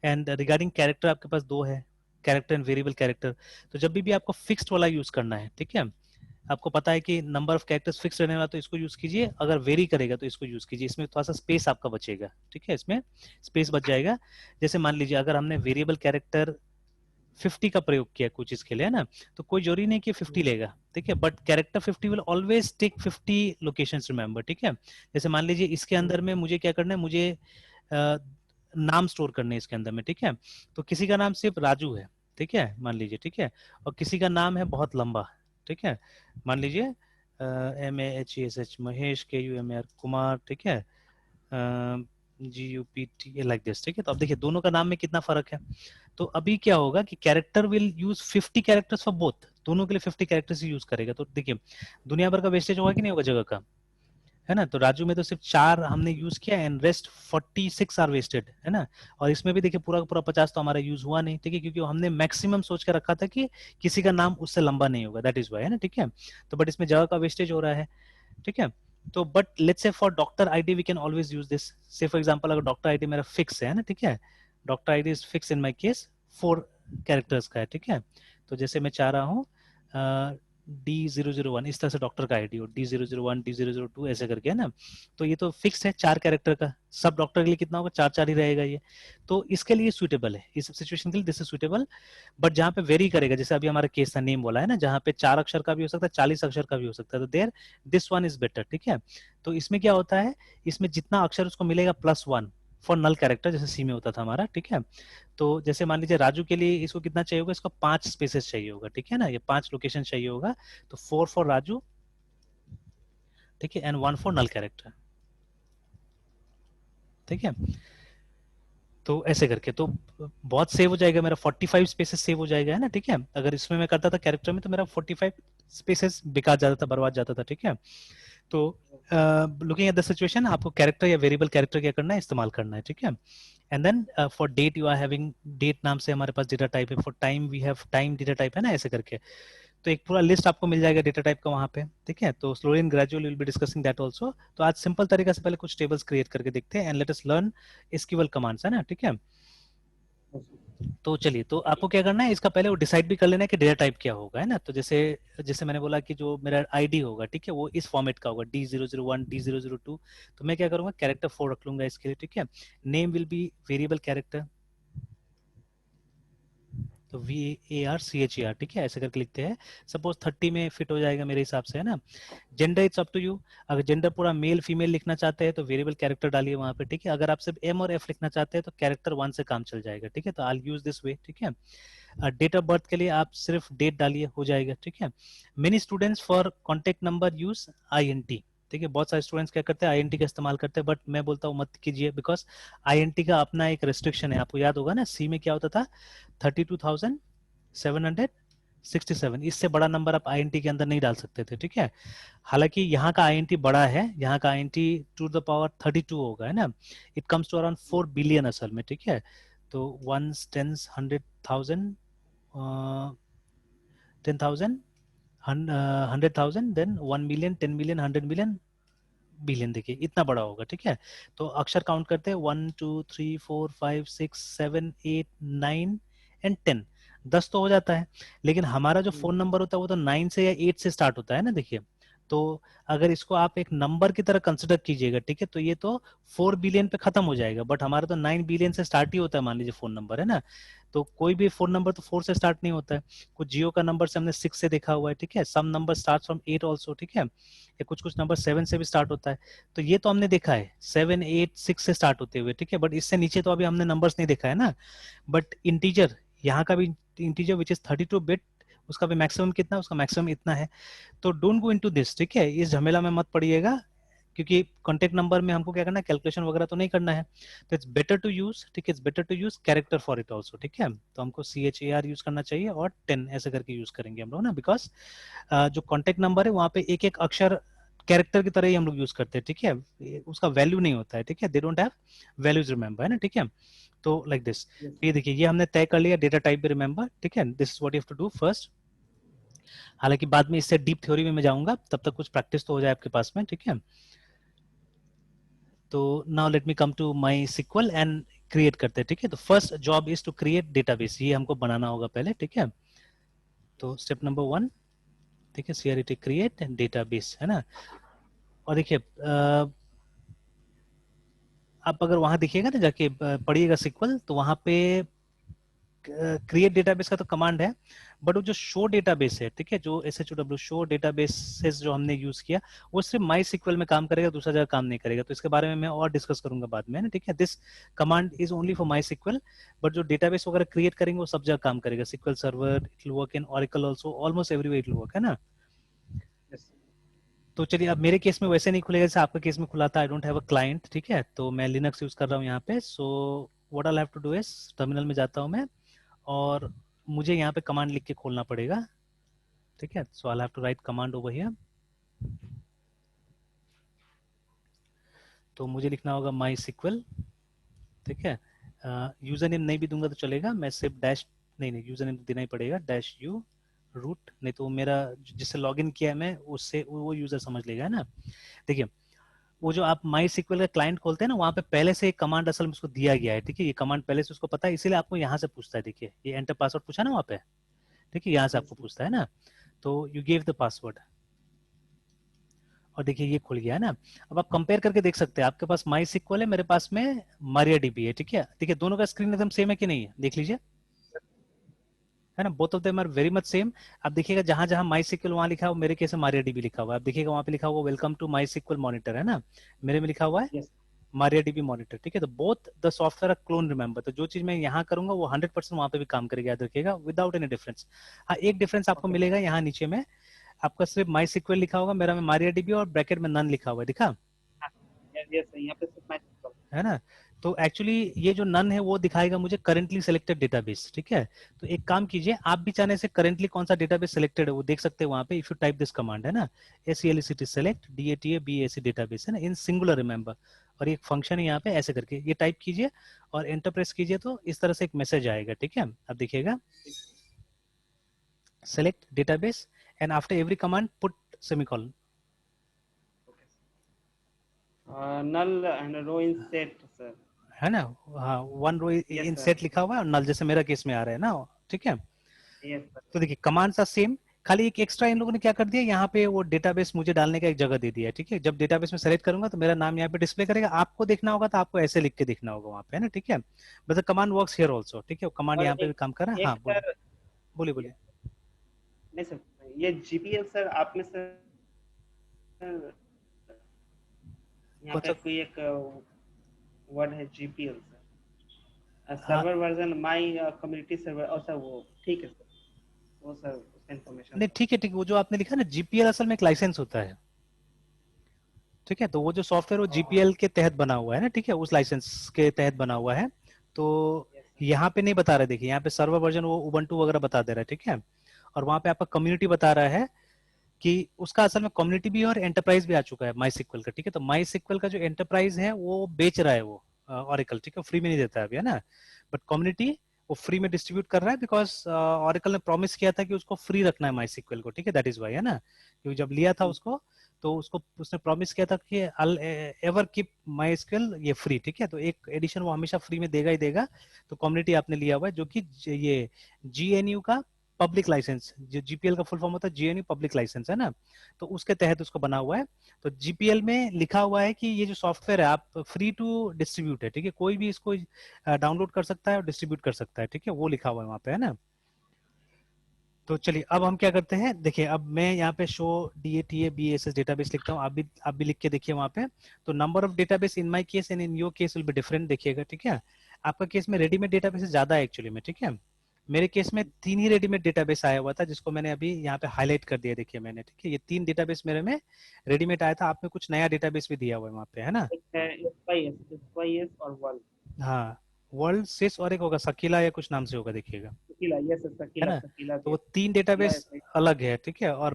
एंड रिगार्डिंग कैरेक्टर आपके पास दो है, कैरेक्टर एंड वेरिएबल कैरेक्टर। तो जब भी आपको फिक्स्ड वाला यूज करना है, ठीक है, आपको पता है कि नंबर ऑफ कैरेक्टर्स फिक्स रहने वाला, तो इसको यूज कीजिए, अगर वेरी करेगा तो इसको यूज कीजिए, इसमें थोड़ा सा स्पेस आपका बचेगा, ठीक है, इसमें स्पेस बच जाएगा। जैसे मान लीजिए अगर हमने वेरिएबल कैरेक्टर 50 का प्रयोग किया कुछ इसके लिए, है ना, तो कोई जरूरी नहीं कि 50 लेगा, ठीक है, but character 50 will always take 50 locations, remember, ठीक है। जैसे मान लीजिए इसके अंदर में मुझे क्या करना है, मुझे नाम स्टोर करने हैं इसके अंदर में, ठीक है। तो किसी का नाम सिर्फ राजू है, ठीक है, मान लीजिए, ठीक है, और किसी का नाम है बहुत लंबा, ठीक है, मान लीजिए MAHESH महेश, KUMAR कुमार, ठीक है, GUPT लाइक दिस, ठीक है। तो अब देखिए दोनों का नाम में कितना फर्क है। तो अभी क्या होगा कि character will use 50 characters for both, दोनों के लिए 50 कैरेक्टर्स यूज करेगा। तो देखिए दुनिया भर का वेस्टेज होगा कि नहीं होगा जगह का, है ना। तो राजू में तो सिर्फ 4 हमने यूज किया एंड रेस्ट 46 आर वेस्टेड, है ना। और इसमें भी देखिए पूरा का पूरा 50 तो हमारा यूज हुआ नहीं, ठीक है, क्योंकि हमने मैक्सिमम सोच के रखा था कि किसी का नाम उससे लंबा नहीं होगा, दैट इज वाई, है ना, ठीक है। तो बट इसमें जगह का वेस्टेज हो रहा है, ठीक है। तो but let's say for doctor ID we can always use this, say for example अगर डॉक्टर आईडी मेरा फिक्स है ना, ठीक है, doctor ID is fix in my case 4 characters का है, ठीक है। तो जैसे मैं चाह रहा हूँ D001, इस तरह से डॉक्टर का आईडी हो, D001 D002 ऐसे करके, है ना। तो ये तो फिक्स है 4 कैरेक्टर का, सब डॉक्टर के लिए कितना होगा, 4 4 ही रहेगा ये। तो इसके लिए सुइटेबल है, इस सिचुएशन के लिए दिस इज सुइटेबल। बट जहाँ पे वेरी करेगा, जैसे अभी हमारा केस था नेम बोला है ना, जहाँ पे 4 अक्षर का भी हो सकता है, 40 अक्षर का भी हो सकता है, तो there this one is better, ठीक है। तो इसमें क्या होता है, इसमें जितना अक्षर उसको मिलेगा +1 फॉर नल कैरेक्टर, जैसे सी में होता था हमारा, ठीक है। तो जैसे मान लीजिए राजू के लिए इसको कितना चाहिए होगा, इसको 5 स्पेसेस चाहिए होगा, ठीक है ना, ये 5 लोकेशन चाहिए होगा। तो 4 फॉर राजू, ठीक है, एंड 1 फॉर नल कैरेक्टर, ठीक है। तो ऐसे करके तो बहुत सेव हो जाएगा मेरा, 45 स्पेसेस सेव हो जाएगा, है ना, ठीक है। अगर इसमें मैं करता था कैरेक्टर में तो मेरा 45 स्पेसेस बेकार जाता था, बर्बाद जाता था, ठीक है। तो लुकिंग एट द सिचुएशन, आपको कैरेक्टर या वेरिएबल कैरेक्टर क्या करना है, इस्तेमाल करना है, ठीक है। And then for date you are having date नाम से हमारे पास डेटा टाइप है, for time we have time data type, है ना, ऐसे करके। तो एक पूरा लिस्ट आपको मिल जाएगा डेटा टाइप का वहां पे, ठीक है। तो slowly and gradually will be discussing that also. तो आज सिंपल तरीके से पहले कुछ टेबल्स क्रिएट करके देखते हैं and let us learn SQL commands, है ना, ठीक है। तो चलिए, तो आपको क्या करना है, इसका पहले वो डिसाइड भी कर लेना है कि डेटा टाइप क्या होगा, है ना। तो जैसे जैसे मैंने बोला कि जो मेरा आईडी होगा, ठीक है, वो इस फॉर्मेट का होगा, D001 D002। तो मैं क्या करूंगा, कैरेक्टर 4 रख लूंगा इसके लिए, ठीक है। Name will be variable character, तो VARCHER, ठीक है, ऐसे करके लिखते हैं। सपोज 30 में फिट हो जाएगा मेरे हिसाब से, है ना। Gender it's up to you, अगर जेंडर पूरा मेल फीमेल लिखना चाहते हैं तो वेरिएबल कैरेक्टर डालिए वहां पे, ठीक है। अगर आप सिर्फ M और F लिखना चाहते हैं तो कैरेक्टर 1 से काम चल जाएगा, ठीक है। तो आई यूज दिस वे, ठीक है। डेट ऑफ बर्थ के लिए आप सिर्फ डेट डालिए, हो जाएगा, ठीक है। Many students for contact number use INT, ठीक है। बहुत सारे स्टूडेंट्स क्या करते हैं, INT का इस्तेमाल करते हैं, बट मैं बोलता हूँ मत कीजिए, बिकॉज INT का अपना एक रेस्ट्रिक्शन है। आपको याद होगा ना, सी में क्या होता था, 32,767, इससे बड़ा नंबर आप INT के अंदर नहीं डाल सकते थे, ठीक है। हालांकि यहाँ का INT बड़ा है, यहाँ का INT टू द पावर 32 होगा, है ना। It comes to around 4 billion असल में, ठीक है। तो 1s 10s 100,000 10,000 100,000 then 1 million 10 million 100 million billion, देखिए इतना बड़ा होगा, ठीक है। तो अक्षर काउंट करते हैं, 1 2 3 4 5 6 7 8 9 एंड 10, 10 तो हो जाता है। लेकिन हमारा जो फोन नंबर होता है वो तो 9 से या 8 से स्टार्ट होता है ना, देखिए। तो अगर इसको आप एक नंबर की तरह कंसिडर कीजिएगा, ठीक है, तो ये तो 4 बिलियन पे खत्म हो जाएगा, बट हमारा तो 9 बिलियन से स्टार्ट ही होता है, मान लीजिए फोन नंबर, है ना। तो कोई भी फोन नंबर तो 4 से स्टार्ट नहीं होता है। कुछ जियो का नंबर से हमने 6 से देखा हुआ है, ठीक है। सम नंबर स्टार्ट फ्रॉम 8 ऑल्सो, ठीक है। या कुछ कुछ नंबर 7 से भी स्टार्ट होता है। तो ये तो हमने देखा है 7 8 6 से स्टार्ट होते हुए, ठीक है। बट इससे नीचे तो अभी हमने नंबर्स नहीं देखा है ना। बट इंटीजर, यहाँ का भी इंटीजर विच इज 32 बिट, उसका भी मैक्सिमम कितना, उसका मैक्सिमम इतना है। तो डोंट गो इनटू दिस, ठीक है, इस झमेला में मत पड़िएगा, क्योंकि कॉन्टेक्ट नंबर में हमको क्या करना है, कैलकुलेशन वगैरह तो नहीं करना है। तो इट्स बेटर टू यूज, ठीक है, it's better to use character for it also, ठीक है। तो हमको CHAR यूज करना चाहिए और 10 ऐसे करके यूज करेंगे हम लोग ना, बिकॉज जो कॉन्टेक्ट नंबर है वहाँ पे एक एक अक्षर कैरेक्टर की तरह ही हम लोग यूज करते हैं, ठीक है, उसका वैल्यू नहीं होता है, ठीक है, they don't have values, remember, है ना, ठीक है। तो लाइक दिस, यस ये देखिए ये हमने तय कर लिया, डेटा टाइप भी रिमेंबर, ठीक है, this is what you have to do first. हालांकि बाद में इससे डीप थ्योरी में मैं जाऊंगा, तब तक कुछ प्रैक्टिस तो हो जाए आपके पास में, ठीक है। तो now let me come to MySQL and create करते हैं, ठीक है। तो first job is to create database, ये हमको बनाना होगा पहले, ठीक है। तो स्टेप नंबर 1, ठीक है, CRET क्रिएट डेटाबेस, है ना। और देखिए आप अगर वहां देखिएगा ना, जाके पढ़िएगा सिक्वल, तो वहां पे क्रिएट डेटाबेस का तो कमांड है, बट वो जो शो डेटाबेस है, ठीक है, जो SHOW शो डेटाबेसेस जो हमने यूज किया, वो सिर्फ माई सिक्वल में काम करेगा, दूसरा जगह काम नहीं करेगा। तो इसके बारे में मैं और डिस्कस करूंगा बाद में, ना, ठीक है। This command is only for MySQL, but जो डेटाबेस वगैरह क्रिएट करेंगे वो सब जगह काम करेगा, SQL server, it will work in Oracle also, almost everywhere it will work, है ना। यस तो चलिए, अब मेरे केस में वैसे नहीं खुलेगा जैसे आपका केस में खुला था, I don't have a client, ठीक है, तो मैं लिनक्स यूज कर रहा हूँ यहाँ पे। So what I have to do is, terminal में जाता हूँ मैं, और मुझे यहाँ पे कमांड लिख के खोलना पड़ेगा, ठीक है। So I have to write command over here. तो मुझे लिखना होगा माई सिक्वल, ठीक है। यूजर नेम नहीं भी दूंगा तो चलेगा, मैं सिर्फ डैश, नहीं यूजर नेम देना ही पड़ेगा, डैश यू रूट, नहीं तो मेरा जिससे लॉगिन किया है मैं, उससे वो यूजर समझ लेगा, है ना। देखिए, वो जो आप माई सिक्वल का क्लाइंट खोलते हैं ना, वहाँ पे पहले से एक कमांड असल में उसको दिया गया है, ठीक है, ये कमांड पहले से उसको पता है, इसीलिए आपको यहाँ से पूछता है, देखिए ये एंटर पासवर्ड पूछा ना वहाँ पे, ठीक है, यहाँ से यस आपको पूछता है ना। तो यू गिव द पासवर्ड, और देखिए ये खुल गया है ना। अब आप कंपेयर करके देख सकते हैं, आपके पास माई सिक्वल है, मेरे पास में MariaDB है, ठीक है। देखिए दोनों का स्क्रीन एकदम सेम है कि नहीं है, देख लीजिए, है ना, both of them are very much same. आप देखिएगा जहां जहां माई सिक्वल वहां लिखा हुआ, मेरे केस में MariaDB लिखा हुआ है, आप देखिएगा वहां पे लिखा हुआ welcome to MySQL monitor, है ना, मेरे में लिखा हुआ है यस MariaDB मॉनिटर, ठीक है। तो both the software clone, remember, तो जो चीज मैं यहाँ करूंगा वो 100% वहां पे भी काम करेगा, याद रखिएगा, विदाउट एनी डिफरेंस। हाँ, एक डिफरेंस आपको ओके मिलेगा, यहाँ नीचे में आपका सिर्फ माई सिक्वल लिखा होगा, मेरा में MariaDB और ब्रैकेट में नन लिखा हुआ है, दिखा, हाँ यस यस यहाँ पे सिर्फ मैं है ना। तो एक्चुअली ये जो नन है वो दिखाएगा मुझे करेंटली सिलेक्टेड डेटाबेस, ठीक है। तो एक काम कीजिए, आप भी चाहने से करेंटली कौन सा डेटाबेस सिलेक्टेड है वो देख सकते हैं वहां पे, if you type this command, है ना, SELECT select DATA BAC database, है ना, इन सिंगुलर, रिमेंबर। और एक फंक्शन है यहाँ पे, ऐसे करके ये टाइप कीजिए और एंटर प्रेस कीजिए, तो इस तरह से एक मैसेज आएगा, ठीक है। अब देखिएगा, select database and after every command put semicolon, null and row inset sir. है ना। हाँ, वन रो Yes इन sir. सेट लिखा हुआ है और नल, जैसे मेरा केस में आ रहा है ना, ठीक है। Yes sir. तो देखिए कमांड्स आर सेम, खाली एक एक्स्ट्रा इन लोगों ने क्या कर दिया, यहाँ पे वो डेटाबेस मुझे डालने का एक जगह दे दिया है, ठीक है। जब डेटाबेस में सेलेक्ट करूंगा तो मेरा नाम यहाँ पे डिस्प्ले करेगा, आपको देखना होगा तो आपको ऐसे लिख के देखना होगा वहाँ पे, है ना, ठीक है। बस कमांड वर्क्स हियर आल्सो, ठीक है, कमांड और यहाँ पे भी काम कर रहा है। एक हाँ बोलिए, सर बोलिए ये बोलिए। नहीं सर, ये जीपीएल सर आप में सर यहाँ कौन पे सा, कोई एक वर्ड है जीपीएल सर, हाँ, server version my community server, और सर वो ठीक है सर, वो सर उसका इन्फॉर्मेशन नहीं था। ठीक है, ठीक है, वो जो आपने लिखा ना GPL, असल में एक लाइसेंस होता है, ठीक है। तो वो जो सॉफ्टवेयर वो GPL के तहत बना हुआ है ना, ठीक है, उस लाइसेंस के तहत बना हुआ है। तो यस सर। यहाँ पे नहीं बता रहे, देखिए यहाँ पे सर्वर वर्जन वो उबंटू वगैरह बता दे रहा है, ठीक है। और वहाँ पे आपका कम्युनिटी बता रहा है कि उसका असल में कम्युनिटी भी और एंटरप्राइज भी आ चुका है माई सिक्वल का, ठीक है। तो माई सिक्वल का जो एंटरप्राइज है वो बेच रहा है वो ऑरेकल, ठीक है, फ्री में नहीं देता है अभी, है ना। बट कम्युनिटी वो फ्री में डिस्ट्रीब्यूट कर रहा है, बिकॉज ऑरेकल ने प्रॉमिस किया था कि उसको फ्री रखना है माई सिक्वल को, ठीक है, दैट इज वाई, है ना। क्योंकि जब लिया था उसको, तो उसको उसने प्रॉमिस किया था कि अल एवर कीप माई स्किल ये फ्री, ठीक है। तो एक एडिशन वो हमेशा फ्री में देगा ही देगा। तो कम्युनिटी आपने लिया हुआ है, जो कि ये GNU का पब्लिक लाइसेंस, जो GPL का फुल फॉर्म होता है GNU पब्लिक लाइसेंस, है ना। तो उसके तहत उसको बना हुआ है। तो GPL में लिखा हुआ है कि ये जो सॉफ्टवेयर है आप फ्री टू डिस्ट्रीब्यूट है, ठीक है, कोई भी इसको डाउनलोड कर सकता है और डिस्ट्रीब्यूट कर सकता है, ठीक है, वो लिखा हुआ है वहाँ पे, है ना। तो चलिए अब हम क्या करते हैं, देखिए अब मैं यहाँ पे शो DATA BASS डेटाबेस लिखता हूँ, आप भी लिख के देखिए वहाँ पे। तो number of database in my case and in your case will be different, देखिएगा, ठीक है। आपका केस में रेडीमेड डेटाबेस ज्यादा है एक्चुअली में, ठीक है। मेरे केस में 3 ही रेडीमेड डेटाबेस आया हुआ था, जिसको मैंने अभी यहाँ पे हाईलाइट कर दिया, देखिए मैंने, ठीक है, ये 3 डेटाबेस मेरे में रेडीमेड आया था। आपने कुछ नया डेटाबेस भी दिया हुआ है वहाँ पे, है ना? एक है SYS और वर्ल्ड। हाँ, वर्ल्ड सिस, और एक होगा सकीला या कुछ नाम से होगा, देखिएगा, सकीला, यस है सकीला, ना? सकीला तो के वो 3 सकीला डेटाबेस SI। अलग है, ठीक है। और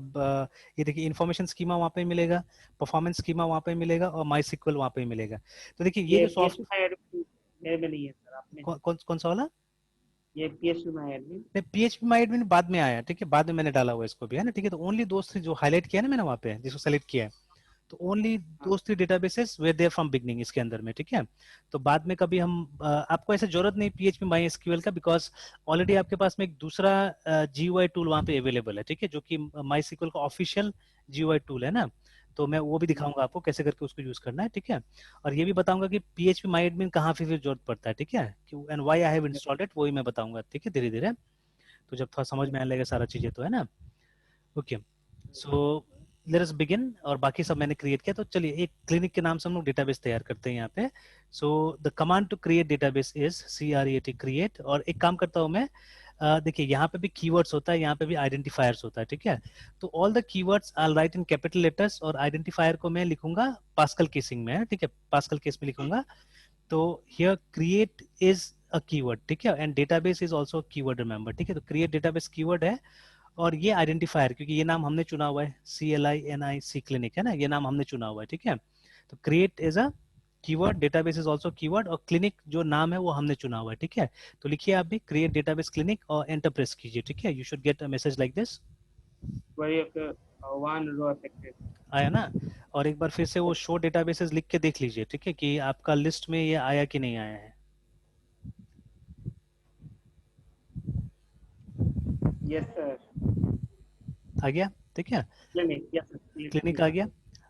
ये देखिए, इंफॉर्मेशन स्कीमा वहाँ पे मिलेगा, परफॉर्मेंस स्कीमा वहाँ पे मिलेगा, और माई सिक्वल वहाँ पे मिलेगा। तो देखिए ये ये जो PHP सॉफ्ट, माई एडमिन मेरे में नहीं है सर, आपने। कौन सा वाला? ये PHP माई एडमिन। नहीं, पीएचपी माई एडमिन बाद में आया, ठीक है, बाद में मैंने डाला हुआ इसको भी, है ना, ठीक है। तो ओनली दो थ्री जो हाईलाइट किया ना मैंने वहाँ पे, जिसको सेलेक्ट किया है, तो ओनली हाँ। दो three databases were there from beginning इसके अंदर में, ठीक है। तो बाद में कभी हम आपको ऐसे जरूरत नहीं पीएचपी माई एसक्यूएल का, बिकॉज ऑलरेडी आपके पास में एक दूसरा जीयूआई टूल वहाँ पे अवेलेबल है, ठीक है, जो कि माई सीक्वल का ऑफिशियल जीयूआई टूल है ना। तो मैं वो भी दिखाऊंगा आपको कैसे करके उसको यूज करना है, ठीक है। और ये भी बताऊंगा कि पीएचपी माई एडमिन कहाँ फिर जरूरत पड़ता है, ठीक है, and why I have installed it, वही मैं बताऊंगा, ठीक है, धीरे धीरे। तो जब थोड़ा समझ में आने लगेगा सारा चीजें, तो है ना। Okay, so let us begin. और बाकी सब मैंने क्रिएट किया, तो चलिए एक क्लिनिक के नाम से हम लोग डेटाबेस तैयार करते हैं यहाँ पे। So the command to create database is CREAT create. और एक काम करता हूँ मैं, देखिए यहाँ पे भी कीवर्ड्स होता है, यहाँ पे भी आइडेंटिफायर्स होता है, ठीक है। तो all the keywords I right in capital letters, और आइडेंटिफायर को मैं लिखूंगा पास्कल केसिंग में, ठीक है, पास्कल केस में लिखूंगा। तो here create is a keyword, ठीक है, and database is also keyword, remember, ठीक है। तो क्रिएट डेटाबेस कीवर्ड है, और ये आइडेंटिफायर, क्योंकि ये नाम हमने चुना हुआ है, CLINIC क्लिनिक, है ना, ये नाम हमने चुना हुआ है, ठीक है। तो create is a keyword, database is also keyword, और क्लिनिक जो नाम है वो हमने चुना हुआ है, ठीक है। तो लिखिए आप भी क्रिएट डेटाबेस क्लिनिक और एंटर प्रेस कीजिए, ठीक है। You should get a message like this. वही एक वन रो अफेक्टेड। आया ना? और एक बार फिर से वो शो डेटाबेसेस लिख के देख लीजिए, ठीक है, कि आपका लिस्ट में ये आया कि नहीं आया है। Yes sir. आ गया, ठीक है, क्लिनिक, यस सर, क्लिनिक आ क्लिनिक। गया।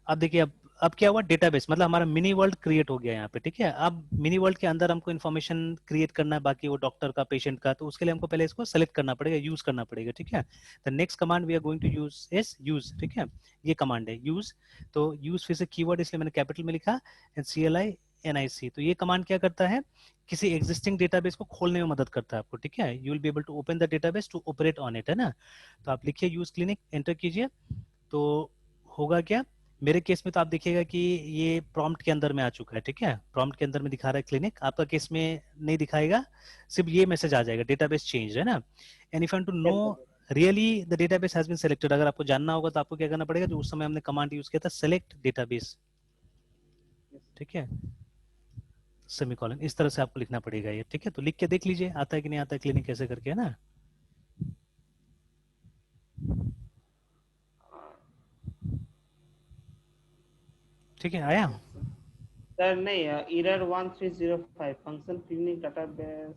अब देखिए, अब क्या हुआ, डेटाबेस मतलब हमारा मिनी वर्ल्ड क्रिएट हो गया यहाँ पे, ठीक है। अब मिनी वर्ल्ड के अंदर हमको इन्फॉर्मेशन क्रिएट करना है, बाकी वो डॉक्टर का, पेशेंट का, तो उसके लिए हमको पहले इसको सेलेक्ट करना पड़ेगा, यूज करना पड़ेगा, ठीक है। The next command we are going to use is use, ठीक है, ये कमांड है यूज। तो यूज फिर से कीवर्ड, इसलिए मैंने कैपिटल में लिखा, एंड CLINIC। तो ये कमांड क्या करता है, किसी एग्जिस्टिंग डेटाबेस को खोलने में मदद करता है आपको, ठीक है। You will be able to open the database to operate on it, है ना। तो आप लिखिए यूज क्लिनिक, एंटर कीजिए। तो होगा क्या, मेरे केस में तो आप देखिएगा कि ये प्रॉम्प्ट के अंदर में आ चुका है, ठीक है, प्रॉम्प्ट के अंदर में दिखा रहा है क्लिनिक। आपका केस में नहीं दिखाएगा, सिर्फ ये मैसेज आ जाएगा, डेटाबेस चेंज, है ना। And if you want to know yes sir. Really the database has been selected, अगर आपको जानना होगा तो आपको क्या करना पड़ेगा, जो उस समय हमने कमांड यूज किया था, सेलेक्ट डेटाबेस, ठीक है, सेमीकोलन, इस तरह से आपको लिखना पड़ेगा ये, ठीक है। तो लिख के देख लीजिए आता है कि नहीं आता है क्लिनिक, कैसे करके, है ना। ठीक है, आया। सर नहीं, एरर 1305 फंक्शन क्लिनिक डाटाबेस।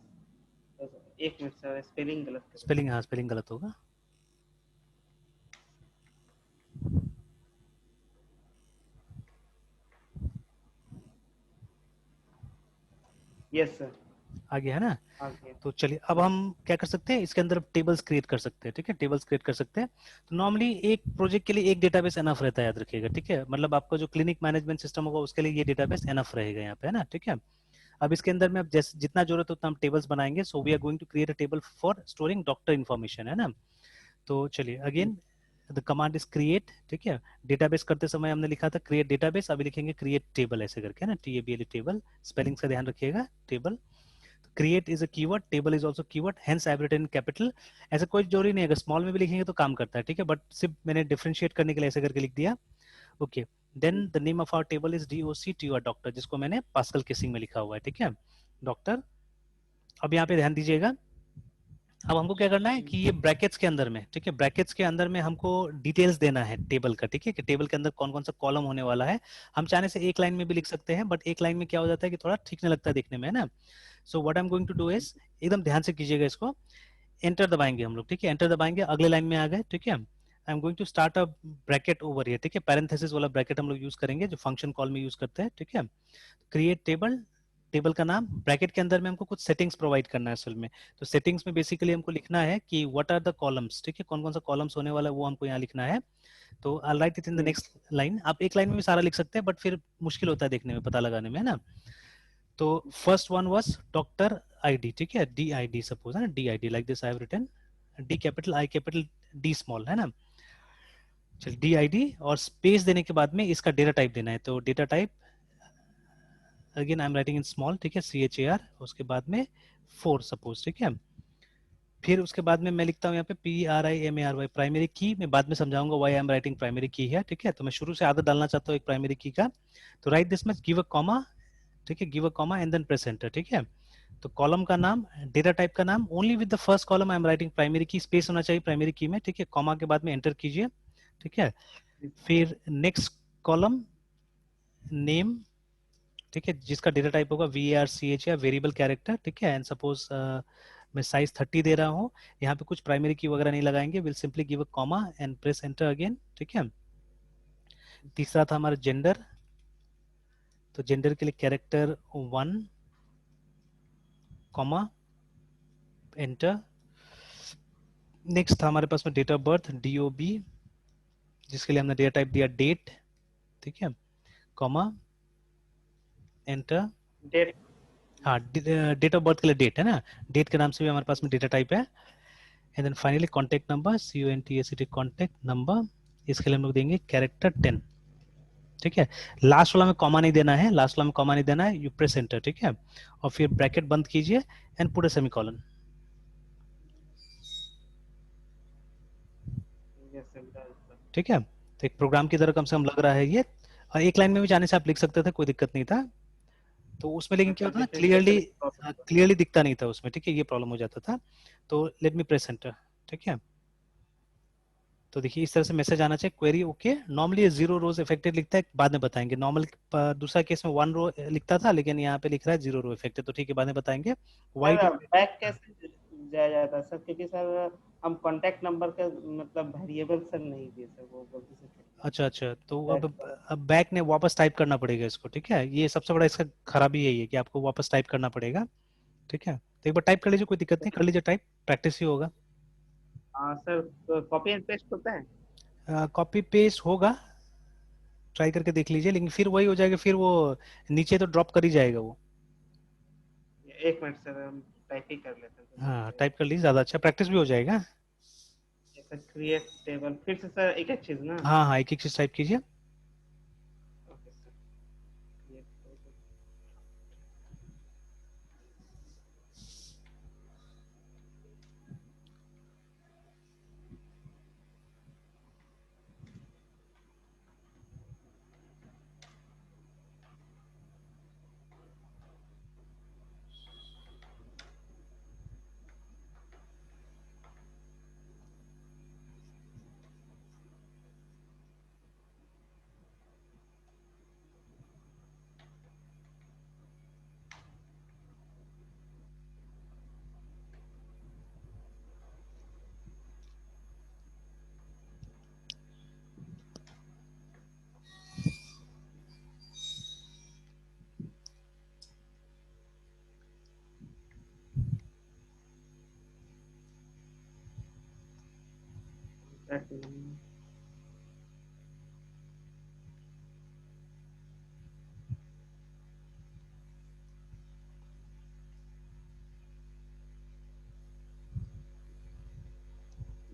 एक मिनट सर, स्पेलिंग गलत कर रहे स्पेलिंग, हाँ स्पेलिंग गलत होगा। हैं। Yes sir. आ गया, है ना। आ गया। तो चलिए अब हाँ। हम क्या कर सकते हैं, इसके अंदर टेबल्स क्रिएट कर सकते हैं, ठीक है, टेबल्स क्रिएट कर सकते हैं। तो नॉर्मली एक प्रोजेक्ट के लिए एक डेटाबेस एनफ रहता है, याद रखिएगा, ठीक है। मतलब आपका जो क्लिनिक मैनेजमेंट सिस्टम होगा उसके लिए ये डेटाबेस एनफ रहेगा यहाँ पे, है ना, ठीक है। अब इसके अंदर में अब जैसे जितना जरूरत है उतना हम टेबल्स बनाएंगे। So we are going to create a table for storing doctor information, है ना। तो चलिए again the command is create, ठीक है। डेटाबेस करते समय हमने लिखा था क्रिएट डेटाबेस, अभी लिखेंगे क्रिएट टेबल, ऐसे करके, है ना, TABLE टेबल, स्पेलिंग्स का ध्यान रखिएगा, table. Create is a keyword, table is also keyword, hence I have written in capital. ऐसा कोई जरूरी नहीं है, अगर स्मॉल में भी लिखेंगे तो काम करता है, ठीक है, बट सिर्फ मैंने डिफरेंशिएट करने के लिए ऐसे करके लिख दिया। Okay, then the name of our table is DOC doctor, जिसको मैंने पास्कल केसिंग में लिखा हुआ है, ठीक है, डॉक्टर। अब यहाँ पे ध्यान दीजिएगा, अब हमको क्या करना है कि ये ब्रैकेट्स के अंदर में, ठीक है, ब्रैकेट्स के अंदर में हमको डिटेल्स देना है टेबल का, ठीक है, कि टेबल के अंदर कौन कौन सा कॉलम होने वाला है। हम चाहने से एक लाइन में भी लिख सकते हैं, बट एक लाइन में क्या हो जाता है कि थोड़ा ठीक नहीं लगता है देखने में, है ना। So what I am going to do is, एकदम ध्यान से कीजिएगा इसको, एंटर दबाएंगे हम लोग, ठीक है, एंटर दबाएंगे, अगले लाइन में आ गए, ठीक है। I am going to start a bracket over here, ठीक है, पैरेंथेसिस वाला ब्रैकेट हम लोग यूज करेंगे, जो फंक्शन कॉल में यूज करते हैं, ठीक है। क्रिएट टेबल, टेबल का नाम, ब्रैकेट के अंदर में हमको कुछ सेटिंग्स प्रोवाइड करना है असल में। तो सेटिंग्स में बेसिकली हमको लिखना है कि व्हाट आर द कॉलम्स, ठीक है, कौन कौन सा कॉलम्स होने वाला है वो हमको यहाँ लिखना है। तो I write it in the next line. आप एक लाइन में भी सारा लिख सकते हैं, बट फिर मुश्किल होता है देखने में, पता लगाने में, है ना। तो first one was doctor ID, ठीक है, डी आई डी सपोज है ना, D I D like this I have written, D capital I capital D small है ना। चल डी आई डी और स्पेस देने के बाद में इसका डेटा टाइप देना है, तो data type again I am writing in small, ठीक है, सी एच ए आर, उसके बाद में 4 सपोज, ठीक है। फिर उसके बाद में मैं लिखता हूँ यहाँ पे P R I M A R Y, primary key, मैं बाद में समझाऊंगा why I am writing primary key है, ठीक है। तो मैं शुरू से आदत डालना चाहता हूँ एक प्राइमरी की का, तो write this much, give a comma, ठीक है, give a comma and then press enter, ठीक है। तो कॉलम का नाम, डेटा टाइप का नाम, only with the first column I am writing primary की, स्पेस होना चाहिए प्राइमरी की में, ठीक है, कॉमा के बाद में एंटर कीजिए, ठीक है। फिर नेक्स्ट कॉलम नेम, ठीक है, जिसका डेटा टाइप होगा वी आर सी एच या वेरिएबल कैरेक्टर, ठीक है। एंड सपोज मैं साइज 30 दे रहा हूँ, यहाँ पे कुछ प्राइमरी की वगैरह नहीं लगाएंगे, will simply give a comma and press enter again, ठीक है। तीसरा था हमारा जेंडर, तो जेंडर के लिए कैरेक्टर 1 कॉमा एंटर। नेक्स्ट था हमारे पास में date of birth D O B, जिसके लिए हमने डेटा टाइप दिया डेट, ठीक है, कॉमा एंटर। डेट। हाँ, डेट ऑफ बर्थ के लिए डेट है ना, डेट के नाम से भी हमारे पास में डेटा टाइप है। And then finally contact number, C O N T S T contact number, इसके लिए हम लोग देंगे कैरेक्टर 10, ठीक है। लास्ट वाला में कॉमा नहीं देना है, लास्ट वाला में कॉमा नहीं देना है, यू प्रेस एंटर, ठीक है। और फिर ब्रैकेट बंद कीजिए एंड पुट अ सेमीकोलन, ठीक है। तो एक प्रोग्राम की तरह कम से कम लग रहा है ये, और एक लाइन में भी जाने से आप लिख सकते थे, कोई दिक्कत नहीं था। तो उसमें लेकिन क्या अच्छा होता था, क्लियरली डिफरेंशियल। क्लियरली दिखता नहीं था उसमें, ठीक है, ये प्रॉब्लम हो जाता था। तो लेट मी प्रेस एंटर, ठीक है। तो देखिए इस तरह से मैसेज आना चाहिए, क्वेरी ओके। नॉर्मली ये 0 रोज इफेक्टेड लिखता है, बाद में बताएंगे। नॉर्मल दूसरा केस में 1 रो लिखता था, लेकिन यहाँ पे लिख रहा है 0 रो इफेक्टेड, तो ठीक है, बाद में बताएंगे। वाई सर डू, बैक कैसे जाया जाता है सर, क्योंकि सर हम कांटेक्ट नंबर का मतलब वेरिएबल सर नहीं दिए सर, वो गलती से चल गया अच्छा अच्छा, तो बैक का। अब बैक ने वापस टाइप करना पड़ेगा इसको, ठीक है। ये सबसे बड़ा इसका खराबी यही है कि आपको वापस टाइप करना पड़ेगा, ठीक है। तो एक बार टाइप कर लीजिए, कोई दिक्कत नहीं, कर लीजिए टाइप, प्रैक्टिस ही होगा। हाँ सर, कॉपी एंड पेस्ट होता है। कॉपी पेस्ट होगा, ट्राई करके देख लीजिए, लेकिन फिर वही हो जाएगा, फिर वो नीचे तो ड्रॉप कर ही जाएगा वो। एक मिनट सर, हम टाइप ही कर लेते हैं तो सही हाँ रहेगा। टाइप कर लीजिए, ज़्यादा अच्छा, प्रैक्टिस भी हो जाएगा। सर क्रिएट टेबल, फिर से सर एक एक चीज ना। हाँ हाँ, एक एक चीज टाइप कीजिए। Okay sir, create table.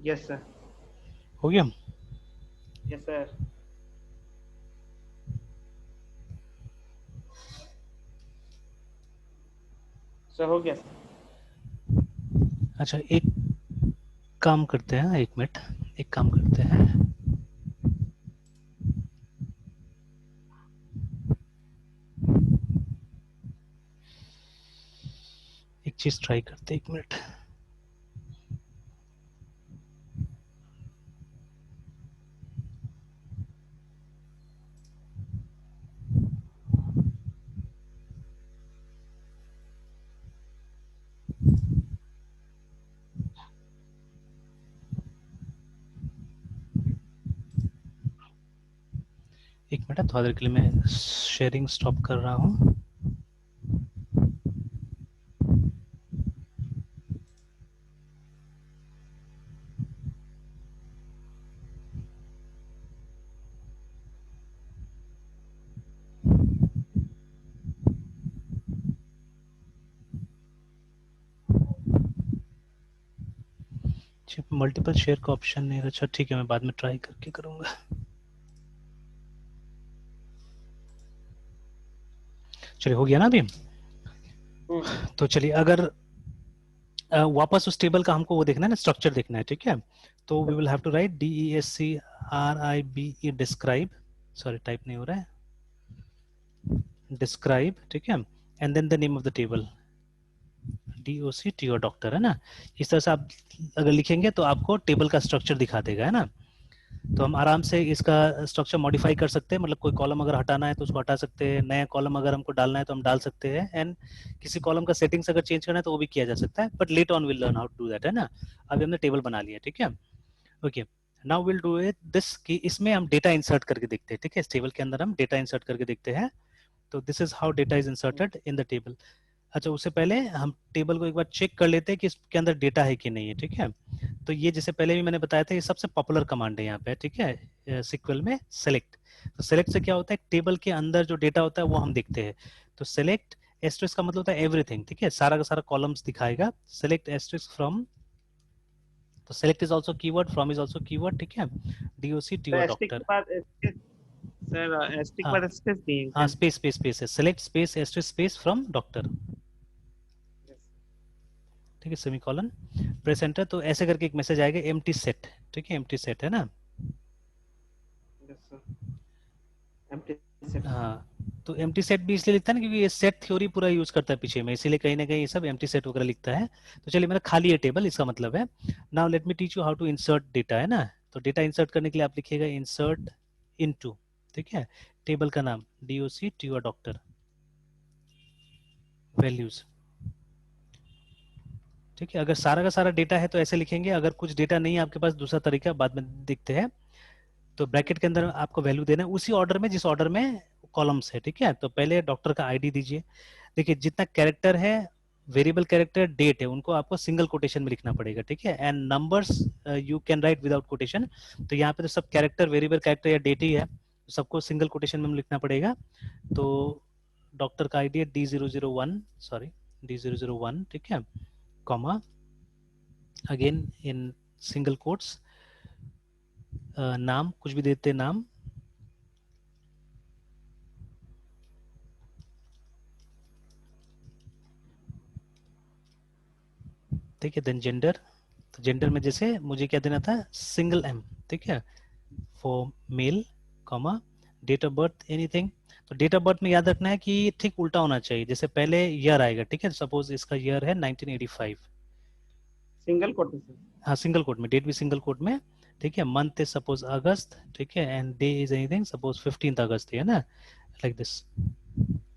Yes sir. हो गया। Yes sir. सर हो गया सर। अच्छा एक काम करते हैं, एक मिनट, एक काम करते हैं, एक चीज ट्राई करते हैं, एक मिनट। एक मिनट, थोड़ा देर के लिए मैं शेयरिंग स्टॉप कर रहा हूँ। मल्टीपल शेयर का ऑप्शन नहीं है। अच्छा ठीक है, मैं बाद में ट्राई करके करूंगा। चलिए हो गया ना अभी। तो चलिए अगर वापस उस टेबल का हमको वो देखना है ना, स्ट्रक्चर देखना है, ठीक है। तो we will have to write DESCRIBE describe, sorry type नहीं हो रहा है, डिस्क्राइब, ठीक है, and then the name of the table, DOCT और डॉक्टर, है ना। इस तरह से आप अगर लिखेंगे तो आपको टेबल का स्ट्रक्चर दिखा देगा, है ना। तो हम आराम से इसका स्ट्रक्चर मॉडिफाई कर सकते हैं, मतलब कोई कॉलम अगर हटाना है तो उसको हटा सकते हैं, नया कॉलम अगर हमको डालना है तो हम डाल सकते हैं, एंड किसी कॉलम का सेटिंग्स अगर चेंज करना है तो वो भी किया जा सकता है, but late on will learn how to do that, है ना। अभी हमने टेबल बना लिया, ठीक है। Okay, now will do it this कि इसमें हम डेटा इंसर्ट करके देखते हैं, ठीक है। इस टेबल के अंदर हम डेटा इंसर्ट करके देखते हैं। तो this is how data is inserted in the table. अच्छा, उससे पहले हम टेबल को एक बार चेक कर लेते हैं कि इसके अंदर डेटा है कि नहीं है, ठीक है। तो ये जैसे पहले भी मैंने बताया था, ये सबसे पॉपुलर कमांड है यहाँ पे, ठीक है, सिक्वल में सेलेक्ट। तो सेलेक्ट से क्या होता है, टेबल के अंदर जो डेटा होता है वो हम देखते हैं। तो सेलेक्ट एस्टेरिस्क का मतलब होता है एवरीथिंग, ठीक है, सारा का सारा कॉलम्स दिखाएगा। सेलेक्ट एस्टेरिस्क फ्रॉम, तो select is also keyword, from is also keyword, ठीक है। DOCT तो और एस्टिक के डॉक्टर। बाद सर एस्टिक के हाँ बाद स्पेस दिए हाँ, क्या? स्पेस स्पेस स्पेस है, select space asterisk space from doctor, ठीक है, सेमीकोलन, प्रेस एंटर। तो ऐसे करके एक मैसेज आएगा, एम्प्टी सेट, ठीक है, एम्प्टी सेट, है ना। हाँ, तो एम्प्टी सेट भी इसलिए लिखता है ना क्योंकि ये सेट थ्योरी पूरा यूज करता है पीछे में, इसीलिए कहीं ना कहीं ये सब एम्प्टी सेट वगैरह लिखता है। तो चलिए, मेरा खाली है टेबल, इसका मतलब है। Now let me teach you how to insert data, है ना। तो डेटा इंसर्ट करने के लिए आप लिखिएगा इंसर्ट इनटू, ठीक है, टेबल का नाम DOCT और डॉक्टर, वैल्यूज, ठीक है। अगर सारा का सारा डेटा है तो ऐसे लिखेंगे, अगर कुछ डेटा नहीं है आपके पास, दूसरा तरीका बाद में देखते हैं। तो ब्रैकेट के अंदर आपको वैल्यू देना है उसी ऑर्डर में जिस ऑर्डर में कॉलम्स है, ठीक है। तो पहले डॉक्टर का ID दीजिए। देखिए जितना कैरेक्टर है, वेरिएबल कैरेक्टर, डेट है, उनको आपको सिंगल कोटेशन में लिखना पड़ेगा, ठीक है। And numbers you can write without quotation. तो यहाँ पे तो सब कैरेक्टर, वेरिएबल कैरेक्टर या डेट ही है, तो सबको सिंगल कोटेशन में लिखना पड़ेगा। तो डॉक्टर का ID है D001, सॉरी D001, ठीक है, comma, again in single quotes, नाम कुछ भी देते हैं, नाम, ठीक है, देन जेंडर। तो जेंडर में जैसे मुझे क्या देना था, सिंगल M, ठीक है, for male, comma, date of birth anything. तो डेट ऑफ बर्थ में याद रखना है कि ठीक उल्टा होना चाहिए, जैसे पहले ईयर आएगा, ठीक है, सपोज इसका ईयर है 1985, सिंगल कोटेशन। हाँ सिंगल कोट में, डेट भी सिंगल कोट में, ठीक है। मंथ इज सपोज अगस्त, ठीक है, and day is anything, suppose 15 अगस्त, है ना, लाइक दिस।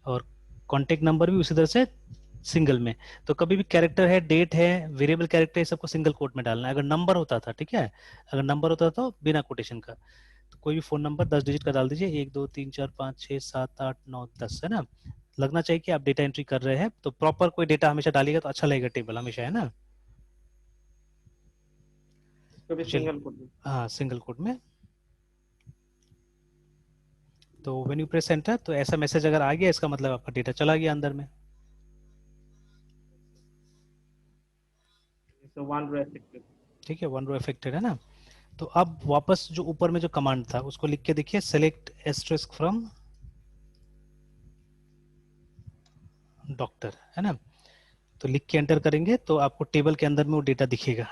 और कॉन्टेक्ट नंबर भी उसी तरह से सिंगल में। तो कभी भी कैरेक्टर है, डेट है, वेरिएबल कैरेक्टर है, सबको सिंगल कोट में डालना है। अगर नंबर होता था, ठीक है, अगर नंबर होता तो बिना कोटेशन का। तो कोई भी फोन नंबर 10 डिजिट का डाल दीजिए, 1 2 3 4 5 6 7 8 9 10, है ना। लगना चाहिए कि आप डेटा एंट्री कर रहे हैं, तो प्रॉपर कोई डेटा हमेशा डालिएगा तो अच्छा लगेगा टेबल हमेशा, है ना। तो भी तो चलिए, सिंगल कोटेशन। हाँ सिंगल कोट में। तो व्हेन यू प्रेस एंटर तो ऐसा मैसेज अगर आ गया, इसका मतलब आपका डेटा चला गया अंदर में। So one row affected. ठीक है, 1 रो अफेक्टेड, है ना। तो अब वापस जो ऊपर में जो कमांड था उसको लिख के देखिए, सेलेक्ट एस्टेरिस्क फ्रॉम डॉक्टर, है ना। तो लिख के एंटर करेंगे तो आपको टेबल के अंदर में वो डेटा दिखेगा,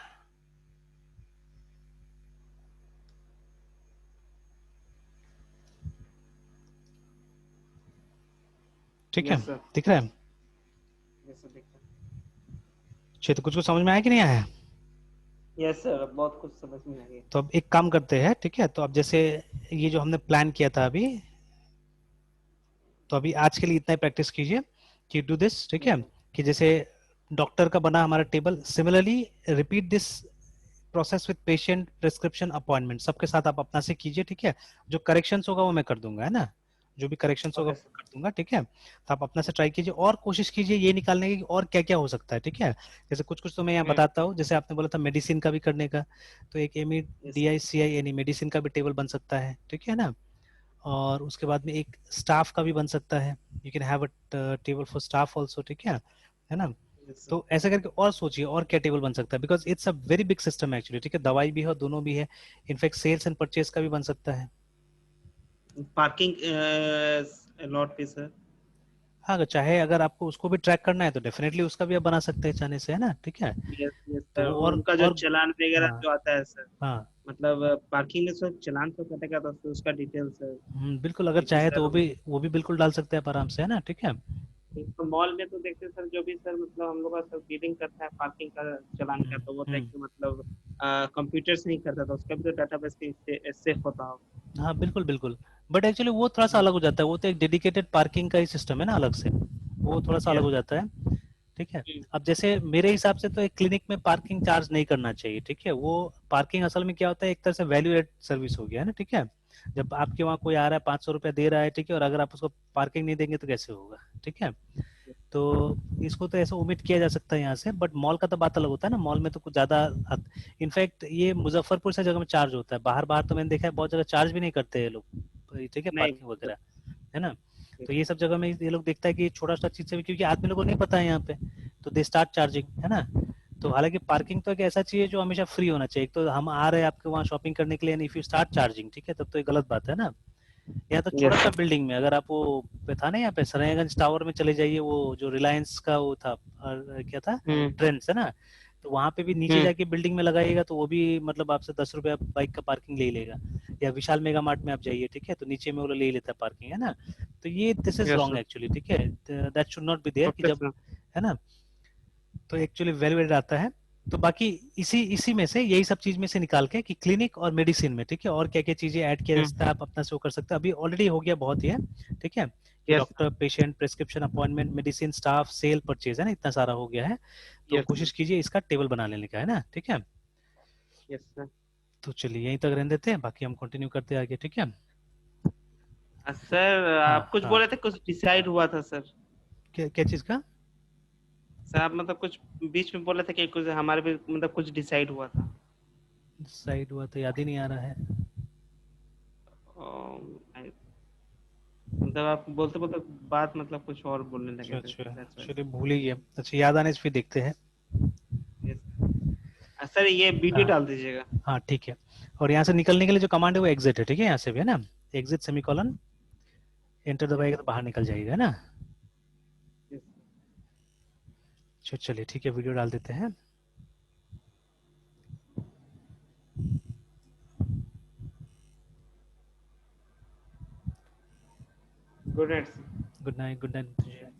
ठीक है, Yes sir. दिख रहा है। Yes sir, देखा। तो कुछ कुछ समझ में आया कि नहीं आया। Yes sir, बहुत कुछ समझ में आ गया। तो अब एक काम करते हैं, ठीक है। तो अब जैसे ये जो हमने प्लान किया था अभी, तो अभी आज के लिए इतना ही प्रैक्टिस कीजिए कि डू दिस, ठीक है। कि जैसे डॉक्टर का बना हमारा table, similarly repeat this process with patient, prescription, appointment, सबके साथ आप अपना से कीजिए, ठीक है। जो करेक्शंस होगा वो मैं कर दूंगा, है ना, जो भी करेक्शंस होगा Okay मैं sir. कर दूंगा, ठीक है। तो आप अपना से ट्राई कीजिए और कोशिश कीजिए ये निकालने की कि और क्या क्या हो सकता है, ठीक है। जैसे कुछ कुछ तो मैं यहाँ बताता हूँ, जैसे आपने बोला था मेडिसिन का भी करने का, तो एक Yes sir. MEDICI यानी मेडिसिन का भी टेबल बन सकता है, ठीक है ना। और उसके बाद में एक स्टाफ का भी बन सकता है, you can have a table for staff also, ठीक है ना। yes, sir. तो ऐसा करके और सोचिए और क्या टेबल बन सकता है, because it's a very big system actually, ठीक है, दवाई भी है, दोनों भी है, इनफैक्ट सेल्स एंड परचेज का भी बन सकता है। पार्किंग लॉट पे सर। हाँ, अगर चाहे, अगर आपको उसको भी ट्रैक करना है तो डेफिनेटली उसका भी आप बना सकते हैं चाहने से, है ना, ठीक है। यस यस तो सर, वो उनका जो और चालान वगैरह हाँ जो आता है सर, हाँ। मतलब पार्किंग में सर चालान तो कटेगा, तो फिर उसका डिटेल्स है, बिल्कुल, अगर क्योंकि चाहे तो सर वो भी बिल्कुल डाल सकते हैं आप आराम से, है ना, ठीक है। तो मॉल में तो देखते हैं सर, जो भी सर मतलब हम लोग का सर डीलिंग करता है पार्किंग का चालान का, हम्म तो वो देख हम्म। के मतलब कंप्यूटर से ही करता था, उसका भी तो डाटाबेस सेफ होता हो। हाँ बिल्कुल बिल्कुल। बट एक्चुअली वो थोड़ा सा हम्म, अलग हो जाता है, वो तो एक डेडिकेटेड पार्किंग का ही सिस्टम है ना अलग से, वो थोड़ा सा अलग यस। हो जाता है, ठीक है। अब जैसे मेरे हिसाब से तो एक क्लिनिक में पार्किंग चार्ज नहीं करना चाहिए, ठीक है। वो पार्किंग असल में क्या होता है, एक तरह से वैल्यू एड सर्विस हो गया है ना, ठीक है। जब आपके वहाँ कोई आ रहा है 500 रुपया दे रहा है, ठीक है, और अगर आप उसको पार्किंग नहीं देंगे तो कैसे होगा, ठीक है। तो इसको तो ऐसा उम्मीद किया जा सकता है यहाँ से, बट मॉल का तो बात अलग होता है ना, मॉल में तो कुछ ज्यादा, इनफैक्ट ये मुजफ्फरपुर से जगह में चार्ज होता है, बाहर बाहर तो मैंने देखा है बहुत जगह चार्ज भी नहीं करते हैं ये लोग, ठीक है, नहीं पार्किंग वगैरह, है ना। तो ये सब जगह में ये लोग देखता है कि छोटा छोटा चीज से भी, क्योंकि आदमी लोगों को नहीं पता है यहाँ पे, तो दे स्टार्ट चार्जिंग, है ना। तो हालांकि पार्किंग तो एक ऐसा चाहिए जो हमेशा फ्री होना चाहिए, एक तो हम आ रहे हैं आपके वहाँ शॉपिंग करने के लिए, इफ यू स्टार्ट चार्जिंग, ठीक है, तब तो ये गलत बात है ना। या तो छोटा यस सा बिल्डिंग में, अगर आप वो पे था ना यहाँ पे सरायगंज टावर में चले जाइए, वो जो रिलायंस का वो था, क्या था, हम्म ट्रेंड्स, है ना। तो वहां पे भी नीचे हम्म जाके बिल्डिंग में लगाइएगा तो वो भी मतलब आपसे 10 रुपया बाइक का पार्किंग ले ही लेगा। या विशाल मेगा मार्ट में आप जाइए, ठीक है, तो नीचे में वो ले ही लेता है पार्किंग, है ना। तो ये this is yes wrong sir. Actually, ठीक है, that should not be there कि ओके जब, सर। है ना। तो एक्चुअली वेल वेल आता है। तो बाकी इसी इसी में से, यही सब चीज में से निकाल के कि क्लिनिक और मेडिसिन में, ठीक है, और क्या क्या चीजें ऐड किया जा सकता है, आप अपना शो कर सकते हैं, अभी ऑलरेडी हो गया बहुत ही है, ठीक है, कि yes doctor, patient, prescription, appointment, medicine, staff, sale, purchase, है ना, इतना सारा हो गया है। तो यस कोशिश कीजिए इसका टेबल बना लेने का, है ना, ठीक है। Yes sir. तो चलिए यहीं तक रहने देते हैं, बाकी हम कंटिन्यू करते हैं आगे, ठीक है। सर हाँ आप कुछ हाँ। बोले थे, कुछ डिसाइड हुआ था सर। क्या क्या चीज का? सर आप मतलब कुछ बीच में बोले थे कि कुछ हमारे भी मतलब कुछ डिसाइड हुआ था। साइड हुआ तो याद ही नहीं आ रहा है। मतलब आप बोलते बोलते बात मतलब कुछ और बोलने लगे अच्छा थे, अच्छा। That's why. चलिए भूल ही गया, अच्छा याद आने से फिर देखते हैं। यस सर, ये वीडियो हाँ डाल दीजिएगा। हाँ ठीक है। और यहाँ से निकलने के लिए जो कमांड है वो एग्जिट है, ठीक है, यहाँ से भी, है ना, एग्जिट सेमीकोलन, एंटर यस दबाएगा तो बाहर निकल जाएगा, है ना। यस। चलिए ठीक है, वीडियो डाल देते हैं। Good night. Good night, good night.